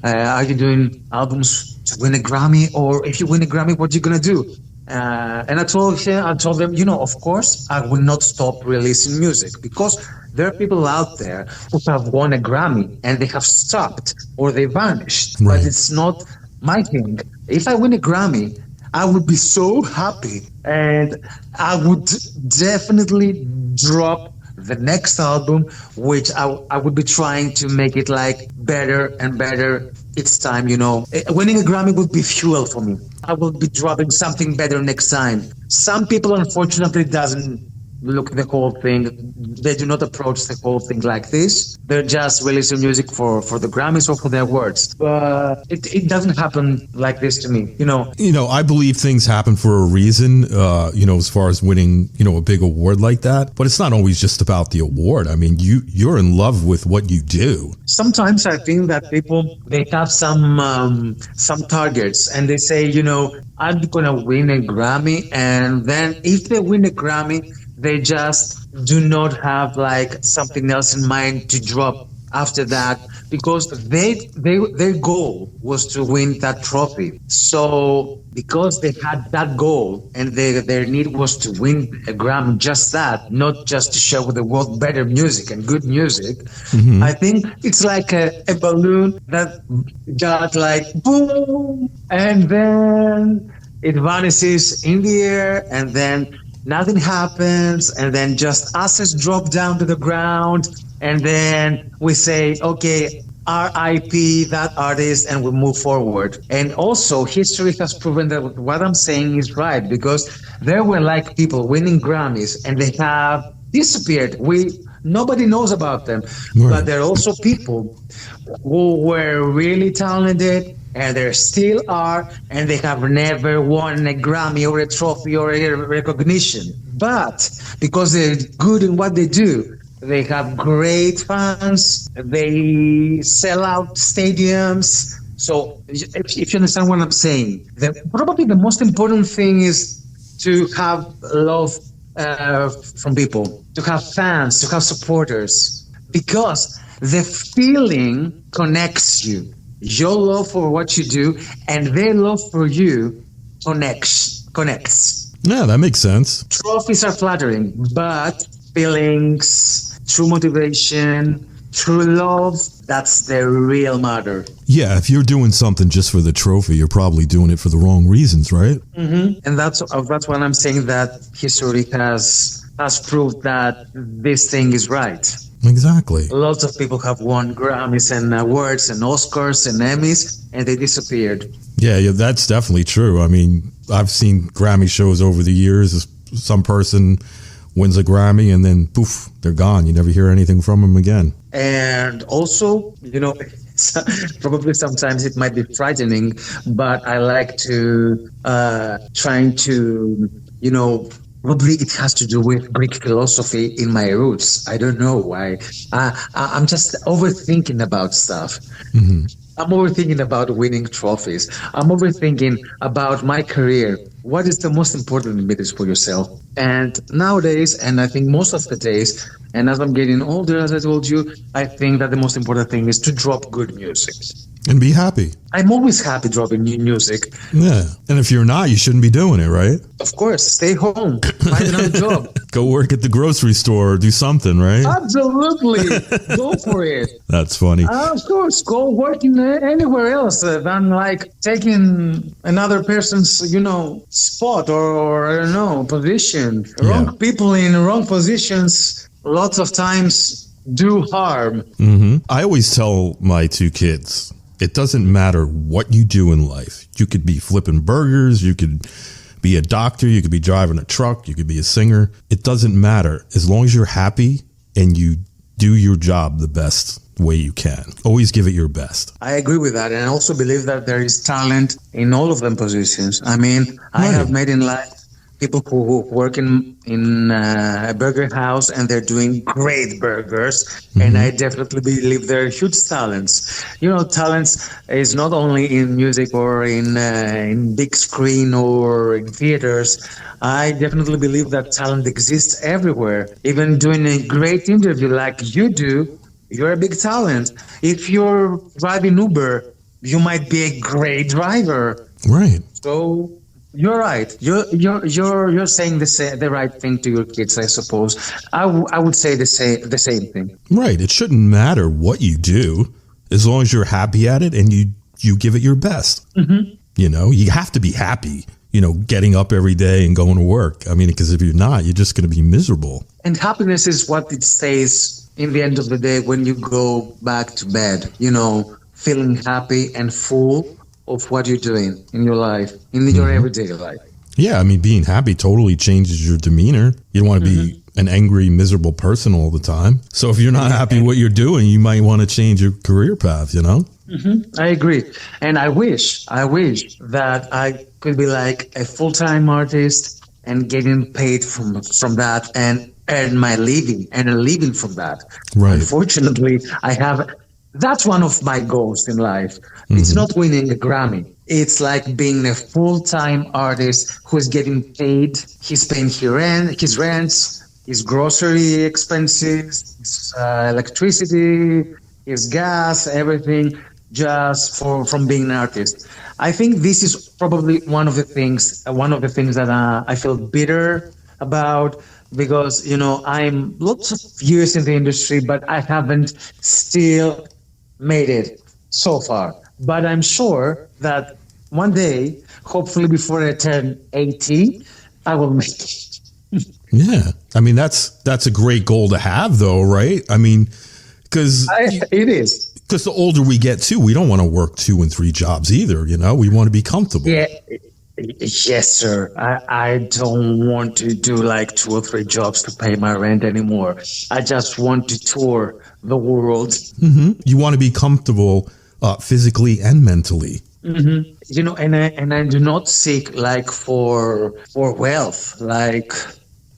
are you doing albums to win a Grammy? Or if you win a Grammy, what are you going to do? And I told them, of course, I will not stop releasing music because there are people out there who have won a Grammy and they have stopped or they vanished. Right. But it's not my thing. If I win a Grammy, I would be so happy, and I would definitely drop the next album, which I would be trying to make it like better and better each time. Winning a Grammy would be fuel for me. I will be dropping something better next time. Some people, unfortunately, doesn't look at the whole thing. They do not approach the whole thing like this. They're just releasing music for the Grammys or for the awards. But it doesn't happen like this to me, I believe things happen for a reason, as far as winning, a big award like that. But it's not always just about the award. I mean, you're in love with what you do. Sometimes I think that people, they have some targets and they say, I'm going to win a Grammy. And then if they win a Grammy, they just do not have like something else in mind to drop after that because their goal was to win that trophy. So because they had that goal and their need was to win a Grammy, just that, not just to share with the world better music and good music. Mm-hmm. I think it's like a balloon that got like boom and then it vanishes in the air and then nothing happens, and then just assets drop down to the ground, and then we say, okay, RIP that artist, and we move forward. And also, history has proven that what I'm saying is right, because there were like people winning Grammys, and they have disappeared. Nobody knows about them, right. But there are also people who were really talented, and they still are, and they have never won a Grammy or a trophy or a recognition. But because they're good in what they do, they have great fans, they sell out stadiums. So if you understand what I'm saying, probably the most important thing is to have love from people, to have fans, to have supporters, because the feeling connects you. Your love for what you do and their love for you connects. Yeah, that makes sense. Trophies are flattering, but feelings, true motivation, true love, that's the real matter. Yeah, if you're doing something just for the trophy, you're probably doing it for the wrong reasons, right? Mm-hmm. And that's what I'm saying, that history has proved that this thing is right. Exactly. Lots of people have won Grammys and awards and Oscars and Emmys, and they disappeared. Yeah, that's definitely true. I mean, I've seen Grammy shows over the years. Some person wins a Grammy and then poof, they're gone. You never hear anything from them again. And also, probably sometimes it might be frightening, but I like to trying to, probably it has to do with Greek philosophy in my roots. I don't know why. I'm just overthinking about stuff. Mm-hmm. I'm overthinking about winning trophies. I'm overthinking about my career. What is the most important bit is for yourself? And nowadays, and I think most of the days, and as I'm getting older, as I told you, I think that the most important thing is to drop good music. And be happy. I'm always happy dropping new music. Yeah. And if you're not, you shouldn't be doing it, right? Of course. Stay home. Find another job. Go work at the grocery store or do something, right? Absolutely. Go for it. That's funny. Of course. Go work anywhere else than like taking another person's, spot or I don't know, position. Yeah. Wrong people in wrong positions lots of times do harm. Mm-hmm. I always tell my two kids, it doesn't matter what you do in life. You could be flipping burgers. You could be a doctor. You could be driving a truck. You could be a singer. It doesn't matter. As long as you're happy and you do your job the best way you can. Always give it your best. I agree with that. And I also believe that there is talent in all of them positions. I mean, I Right. have met in life people who work in a burger house and they're doing great burgers. And I definitely believe they're huge talents. You know, talents is not only in music or in big screen or in theaters. I definitely believe that talent exists everywhere. Even doing a great interview like you do, you're a big talent. If you're driving Uber, you might be a great driver. Right. So you're right. You're saying the right thing to your kids, I suppose. I would say the same thing. Right. It shouldn't matter what you do as long as you're happy at it and you give it your best. You know, you have to be happy, you know, getting up every day and going to work. I mean, because if you're not, you're just going to be miserable. And happiness is what it stays in the end of the day when you go back to bed, you know, feeling happy and full of what you're doing in your life, in your everyday life. Yeah, I mean, being happy totally changes your demeanor. You don't want to be an angry, miserable person all the time. So if you're not happy what you're doing, you might want to change your career path, you know? I agree. And I wish that I could be like a full-time artist and getting paid from that and earn my living and a living from that. Right. Unfortunately, that's one of my goals in life. It's not winning a Grammy. It's like being a full-time artist who is getting paid. He's paying his rents, his grocery expenses, his electricity, his gas, everything, just from being an artist. I think this is probably one of the things that I feel bitter about, because, you know, I'm lots of years in the industry, but I haven't still made it so far. But I'm sure that one day, hopefully before I turn 80, I will make it. Yeah. I mean, that's a great goal to have, though, right? I mean, because it is. Because the older we get, too, we don't want to work 2 and 3 jobs either, you know? We want to be comfortable. Yeah. Yes, sir. I don't want to do like 2 or 3 jobs to pay my rent anymore. I just want to tour the world. You want to be comfortable physically and mentally. You know, and I do not seek like for wealth, like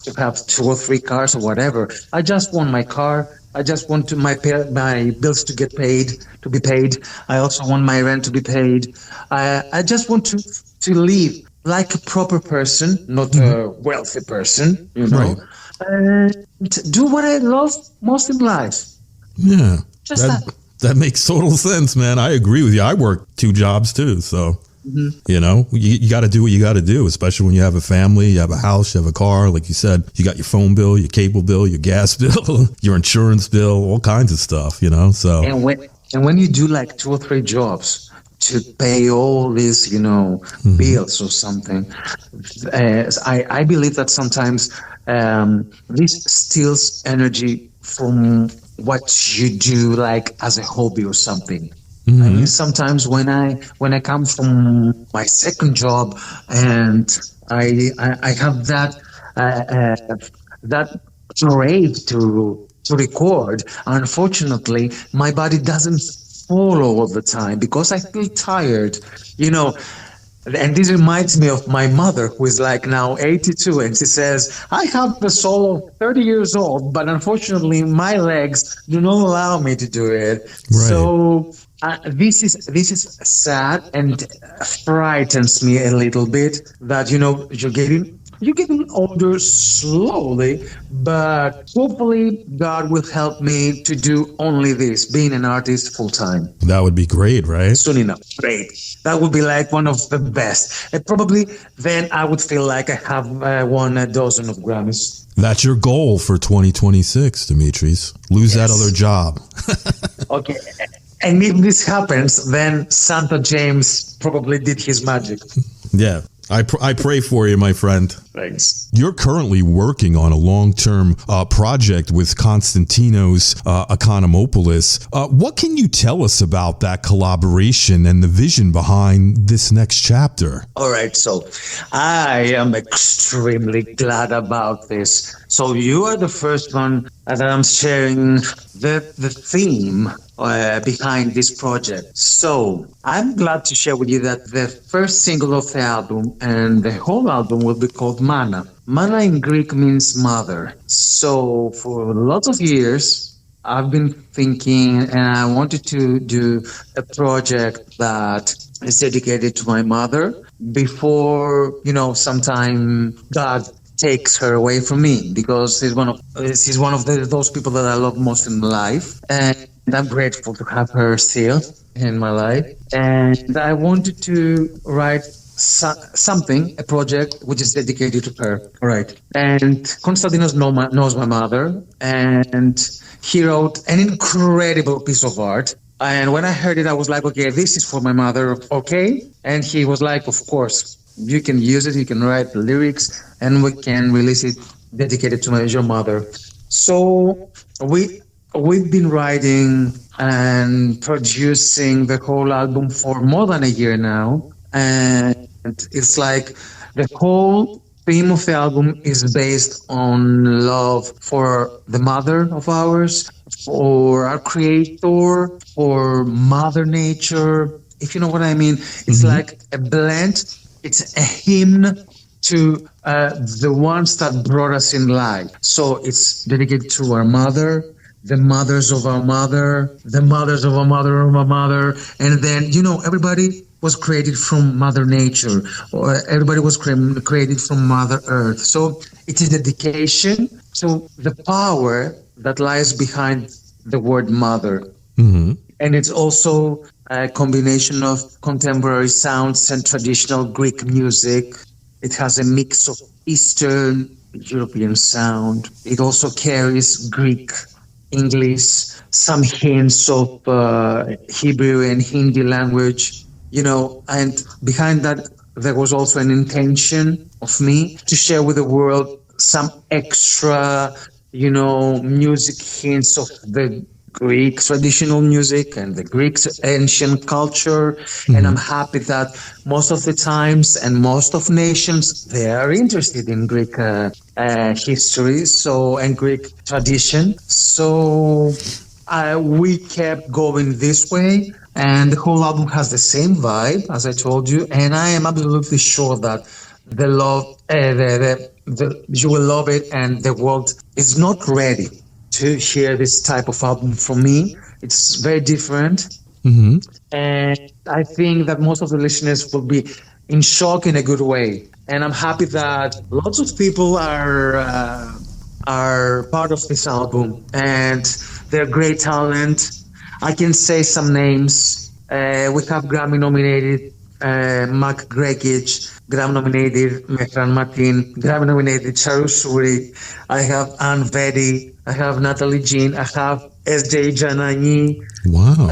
to have 2 or 3 cars or whatever. I just want my car. I just want my bills to be paid. I also want my rent to be paid. I just want to live like a proper person, not a wealthy person, you know, and do what I love most in life. Yeah. Just That makes total sense, man. I agree with you. I work 2 jobs too. So, you know, you got to do what you got to do, especially when you have a family, you have a house, you have a car. Like you said, you got your phone bill, your cable bill, your gas bill, your insurance bill, all kinds of stuff, you know, so. And when you do like 2 or 3 jobs to pay all these, you know, bills or something, I believe that sometimes this steals energy from what you do, like as a hobby or something. I mean, sometimes when I come from my second job and I have that crave to record, unfortunately, my body doesn't follow all the time because I feel tired, you know. And this reminds me of my mother, who is like now 82, and she says, I have the soul of 30 years old, but unfortunately my legs do not allow me to do it. Right. So this is sad and frightens me a little bit that, you know, you're getting older slowly, but hopefully God will help me to do only this, being an artist full time. That would be great, right? Soon enough. Great. That would be like one of the best. And probably then I would feel like I have won a dozen of Grammys. That's your goal for 2026, Dimitris. Lose that other job. Okay. And if this happens, then Santa James probably did his magic. Yeah. I pray for you, my friend. Thanks. You're currently working on a long-term project with Konstantinos Economopoulos. What can you tell us about that collaboration and the vision behind this next chapter? All right, so I am extremely glad about this. So you are the first one that I'm sharing the theme behind this project. So I'm glad to share with you that the first single of the album and the whole album will be called Mana. Mana in Greek means mother. So for lots of years, I've been thinking and I wanted to do a project that is dedicated to my mother before, sometime God takes her away from me, because she's one of those people that I love most in life, and I'm grateful to have her still in my life. And I wanted to write a project which is dedicated to her. All right. And Konstantinos knows my mother, and he wrote an incredible piece of art. And when I heard it, I was like, okay, this is for my mother, okay? And he was like, of course, you can use it, you can write the lyrics, and we can release it dedicated to your mother. So we've been writing and producing the whole album for more than a year now. And it's like the whole theme of the album is based on love for the mother of ours, for our creator, for Mother Nature, if you know what I mean. It's like a blend. It's a hymn to the ones that brought us in life. So it's dedicated to our mother, the mothers of our mother, the mothers of our mother of our mother. And then, everybody was created from Mother Nature, or everybody was created from Mother Earth. So it is dedication to the power that lies behind the word mother. Mm-hmm. And it's also a combination of contemporary sounds and traditional Greek music. It has a mix of Eastern European sound. It also carries Greek, English, some hints of Hebrew and Hindi language, and behind that, there was also an intention of me to share with the world some extra, music hints of the Greek traditional music and the Greek ancient culture. Mm-hmm. And I'm happy that most of the times and most of nations, they are interested in Greek history and Greek tradition. So we kept going this way, and the whole album has the same vibe, as I told you, and I am absolutely sure that you will love it, and the world is not ready to hear this type of album from me. It's very different. Mm-hmm. And I think that most of the listeners will be in shock in a good way. And I'm happy that lots of people are part of this album, and they're great talent. I can say some names. We have Grammy-nominated Mark Gregic, Grammy-nominated Mehran Martin, Grammy-nominated Charushuri. I have Anne Veddy. I have Natalie Jean. I have S.J. Janani. Wow.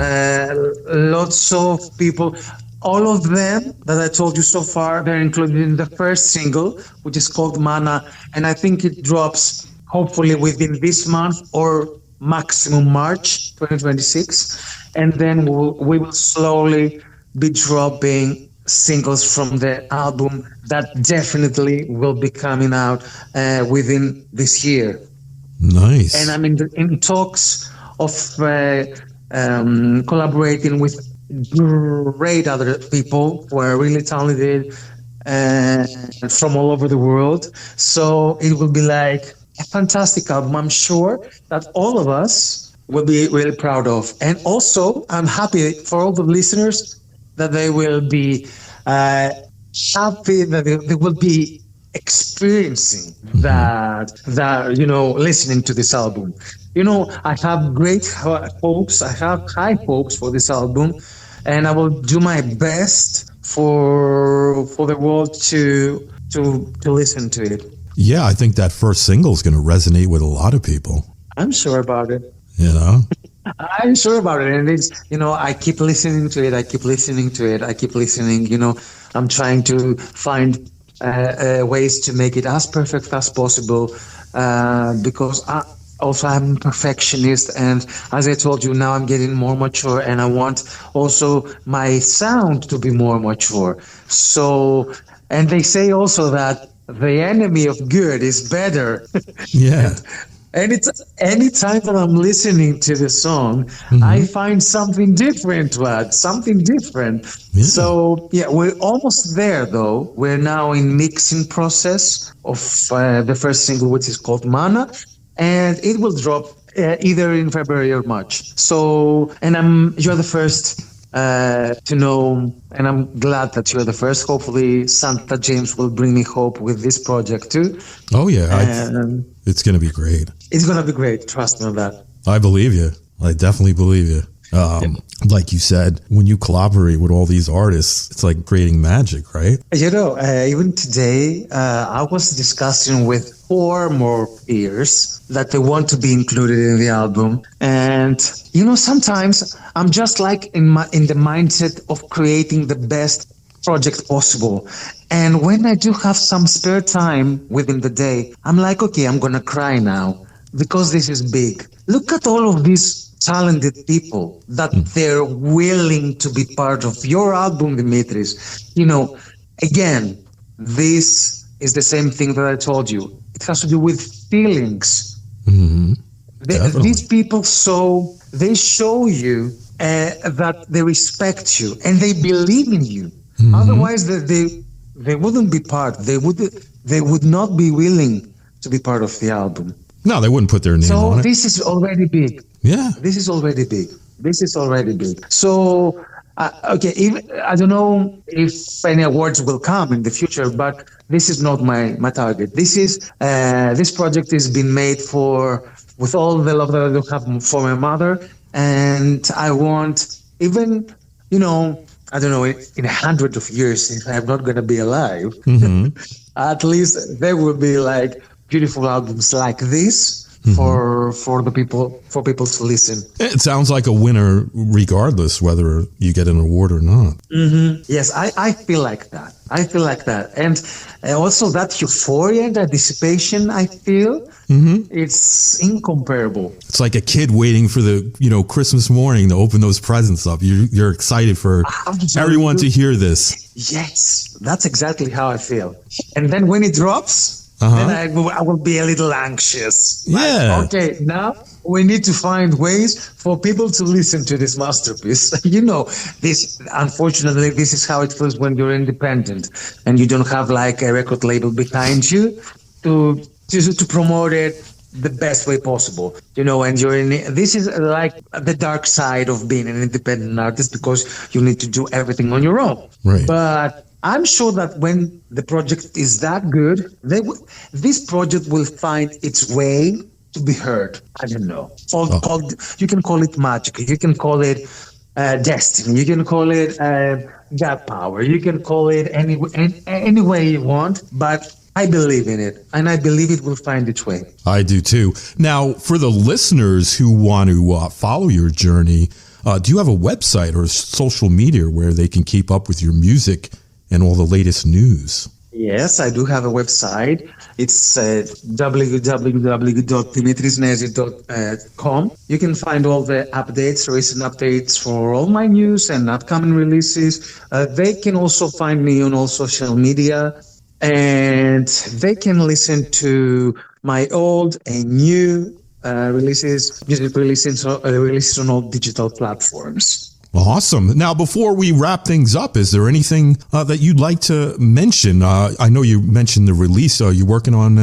Lots of people. All of them that I told you so far, they're included in the first single, which is called Mana. And I think it drops hopefully within this month or maximum March 2026. And then we will slowly be dropping singles from the album that definitely will be coming out within this year. Nice. And I'm in talks of collaborating with great other people who are really talented from all over the world. So it will be like a fantastic album. I'm sure that all of us will be really proud of. And also, I'm happy for all the listeners that they will be happy that they will be experiencing that listening to this album. I have great hopes. I have high hopes for this album, and I will do my best for the world to listen to it. Yeah, I think that first single is going to resonate with a lot of people. I'm sure about it. I'm sure about it. And it's, I keep listening to it. I keep listening. I'm trying to find ways to make it as perfect as possible, because I'm a perfectionist, and as I told you, now I'm getting more mature, and I want also my sound to be more mature. So, and they say also that the enemy of good is better. Yeah. And it's anytime that I'm listening to the song, I find something different to add, something different. Yeah. So yeah, we're almost there though. We're now in mixing process of the first single, which is called Mana, and it will drop either in February or March. So, and you're the first to know, and I'm glad that you're the first. Hopefully, Santa James will bring me hope with this project too. Oh yeah, it's going to be great. It's going to be great. Trust me on that. I believe you. I definitely believe you. Like you said, when you collaborate with all these artists, it's like creating magic, right? You know, even today, I was discussing with 4 more peers that they want to be included in the album. And, you know, sometimes I'm just like in the mindset of creating the best project possible. And when I do have some spare time within the day, I'm like, okay, I'm going to cry now because this is big. Look at all of these talented people that they're willing to be part of your album, Dimitris. You know, again, this is the same thing that I told you. It has to do with feelings. These people, they show you that they respect you and they believe in you. Otherwise, they wouldn't be part. They would not be willing to be part of the album. No, they wouldn't put their name on it. So this is already big. Yeah. This is already big. So, okay, I don't know if any awards will come in the future, but this is not my target. This project is being made with all the love that I do have for my mother. And I want, even, you know, I don't know, in 100 of years, if I'm not going to be alive, at least there will be like beautiful albums like this for people to listen. It sounds like a winner regardless whether you get an award or not. Yes, I feel like that. And also that euphoria and anticipation, I feel it's incomparable. It's like a kid waiting for the, Christmas morning to open those presents up. You're excited for everyone to hear this. Yes, that's exactly how I feel. And then when it drops, then I will be a little anxious. Yeah. Like, okay, now we need to find ways for people to listen to this masterpiece. Unfortunately, this is how it feels when you're independent and you don't have like a record label behind you to promote it the best way possible. And this is like the dark side of being an independent artist, because you need to do everything on your own. Right. But I'm sure that when the project is that good, this project will find its way to be heard. I don't know. You can call it magic. You can call it destiny. You can call it God power. You can call it any way you want. But I believe in it, and I believe it will find its way. I do too. Now, for the listeners who want to follow your journey, do you have a website or social media where they can keep up with your music and all the latest news? Yes, I do have a website. It's www.dimitrisnezis.com. You can find all the updates, recent updates for all my news and upcoming releases. They can also find me on all social media, and they can listen to my old and new music releases on all digital platforms. Awesome. Now, before we wrap things up, is there anything that you'd like to mention? I know you mentioned the release. Are you working on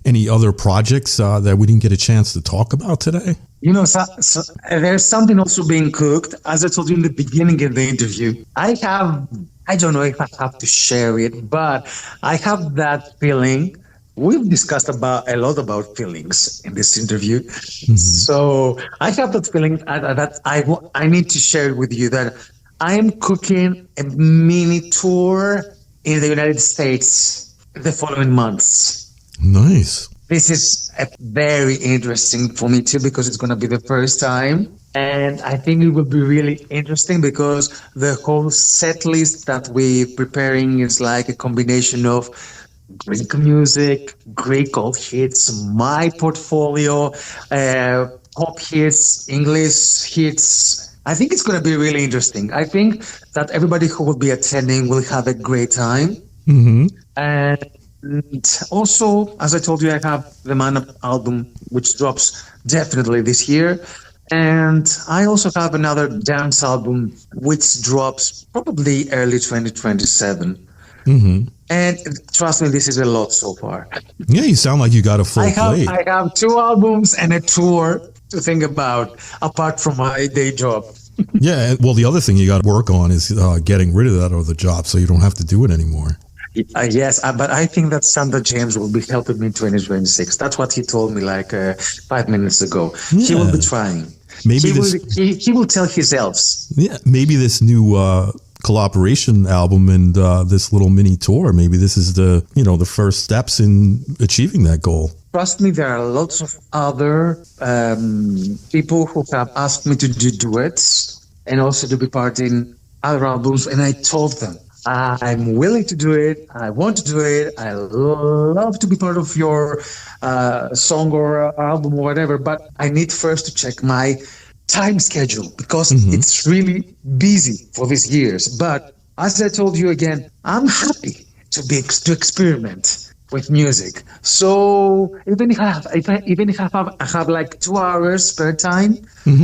any other projects that we didn't get a chance to talk about today? So there's something also being cooked. As I told you in the beginning of the interview, I don't know if I have to share it, but I have that feeling. We've discussed a lot about feelings in this interview. So I have that feeling that I need to share with you that I am cooking a mini tour in the United States the following months. Nice. This is very interesting for me too because it's going to be the first time. And I think it will be really interesting because the whole set list that we're preparing is like a combination of Greek music, Greek old hits, my portfolio, pop hits, English hits. I think it's going to be really interesting. I think that everybody who will be attending will have a great time. Mm-hmm. And also, as I told you, I have the Man Up album, which drops definitely this year. And I also have another dance album, which drops probably early 2027. Mm-hmm. And trust me, this is a lot so far. Yeah, you sound like you got a full plate. I have 2 albums and a tour to think about, apart from my day job. Yeah, well, the other thing you got to work on is getting rid of that other job so you don't have to do it anymore. Yes, but I think that Sandra James will be helping me in 2026. That's what he told me like 5 minutes ago. Yeah. He will be trying. Maybe he will tell his elves. Yeah, maybe this new collaboration album and this little mini tour, maybe this is the first steps in achieving that goal. Trust me, there are lots of other people who have asked me to do duets and also to be part in other albums, and I told them I'm willing to do it. I want to do it. I love to be part of your song or album or whatever, but I need first to check my time schedule because it's really busy for these years. But as I told you again, I'm happy to experiment with music. So even if I have like 2 hours spare time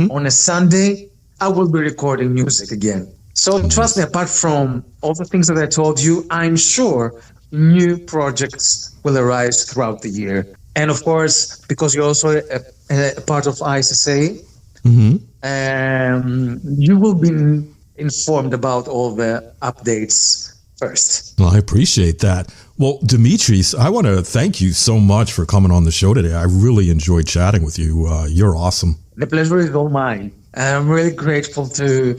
on a Sunday, I will be recording music again. So trust me, apart from all the things that I told you, I'm sure new projects will arise throughout the year. And of course, because you're also a part of ISSA, you will be informed about all the updates first. Well, I appreciate that. Well, Dimitris, I want to thank you so much for coming on the show today. I really enjoyed chatting with you. You're awesome. The pleasure is all mine. I'm really grateful for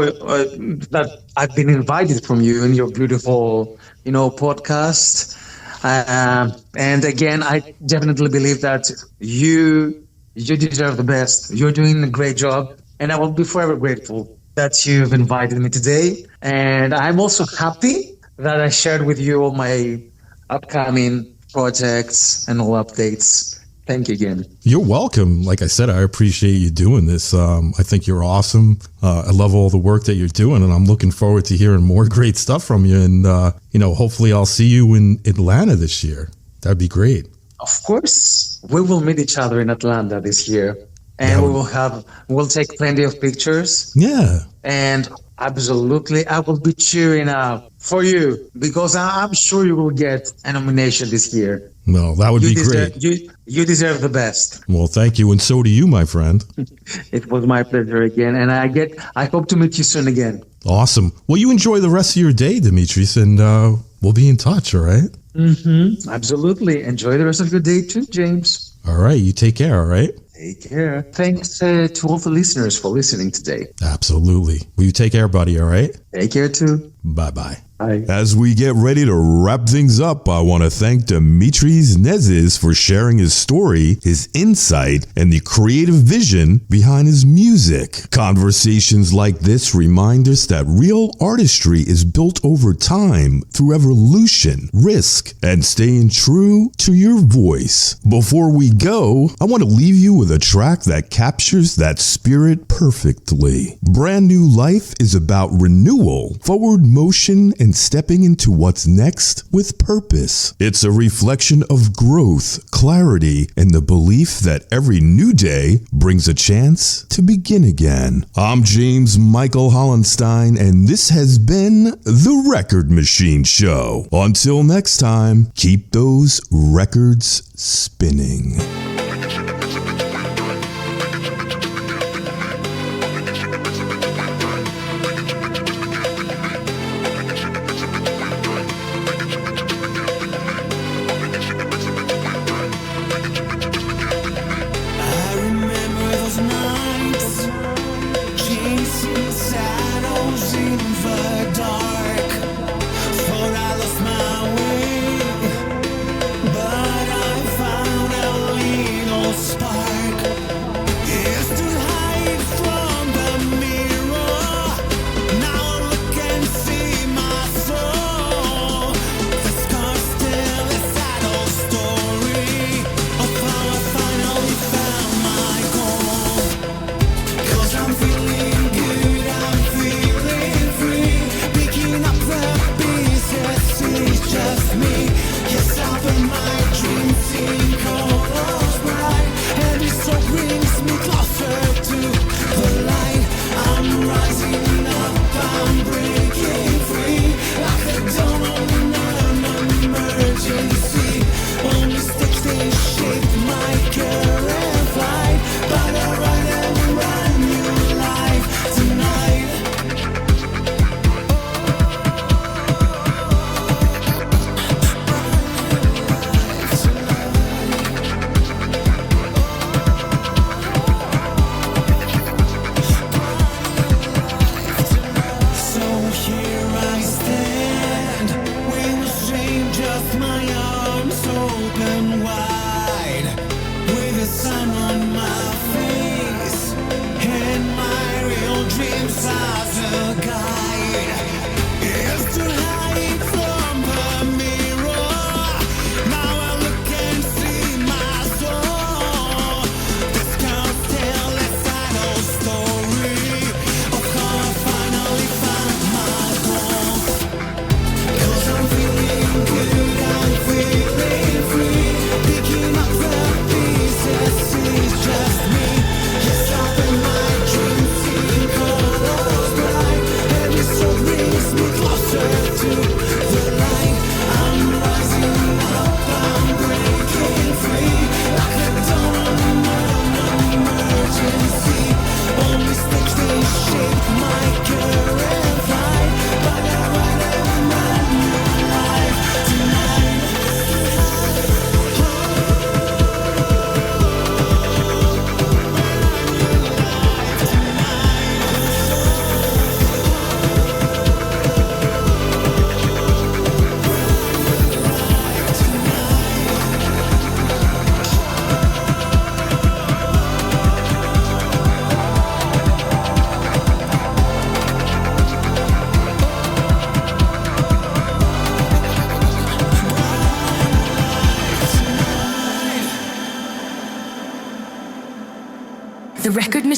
that I've been invited from you and your beautiful, podcast. And again, I definitely believe that you deserve the best. You're doing a great job, and I will be forever grateful that you've invited me today. And I'm also happy that I shared with you all my upcoming projects and all updates. Thank you again. You're welcome. Like I said, I appreciate you doing this. I think you're awesome. I love all the work that you're doing, and I'm looking forward to hearing more great stuff from you. And, hopefully I'll see you in Atlanta this year. That'd be great. Of course, we will meet each other in Atlanta this year, and we'll take plenty of pictures. Yeah. And absolutely, I will be cheering out for you because I'm sure you will get a nomination this year. No, that would be great. You deserve the best. Well, thank you. And so do you, my friend. It was my pleasure again. And I hope to meet you soon again. Awesome. Well, you enjoy the rest of your day, Dimitris, and we'll be in touch, all right? Absolutely. Enjoy the rest of your day too, James. All right. You take care, all right? Take care. Thanks to all the listeners for listening today. Absolutely. Will you take care, buddy, all right? Take care too. Bye-bye. Bye. As we get ready to wrap things up, I want to thank Dimitris Nezis for sharing his story, his insight, and the creative vision behind his music. Conversations like this remind us that real artistry is built over time through evolution, risk, and staying true to your voice. Before we go, I want to leave you with a track that captures that spirit perfectly. Brand New Life is about renewal, forward motion, and stepping into what's next with purpose. It's a reflection of growth, clarity, and the belief that every new day brings a chance to begin again. I'm James Michael Hollenstein, and this has been The Record Machine Show. Until next time, keep those records spinning. I remember those nights, chasing shadows in the dark. Thought I lost my way, but I found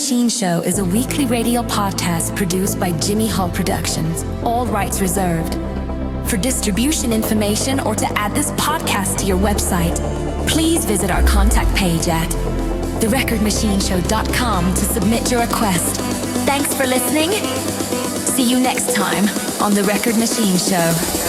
Machine Show is a weekly radio podcast produced by Jimmy Hall Productions. All rights reserved. For distribution information or to add this podcast to your website, please visit our contact page at therecordmachineshow.com to submit your request. Thanks for listening. See you next time on The Record Machine Show.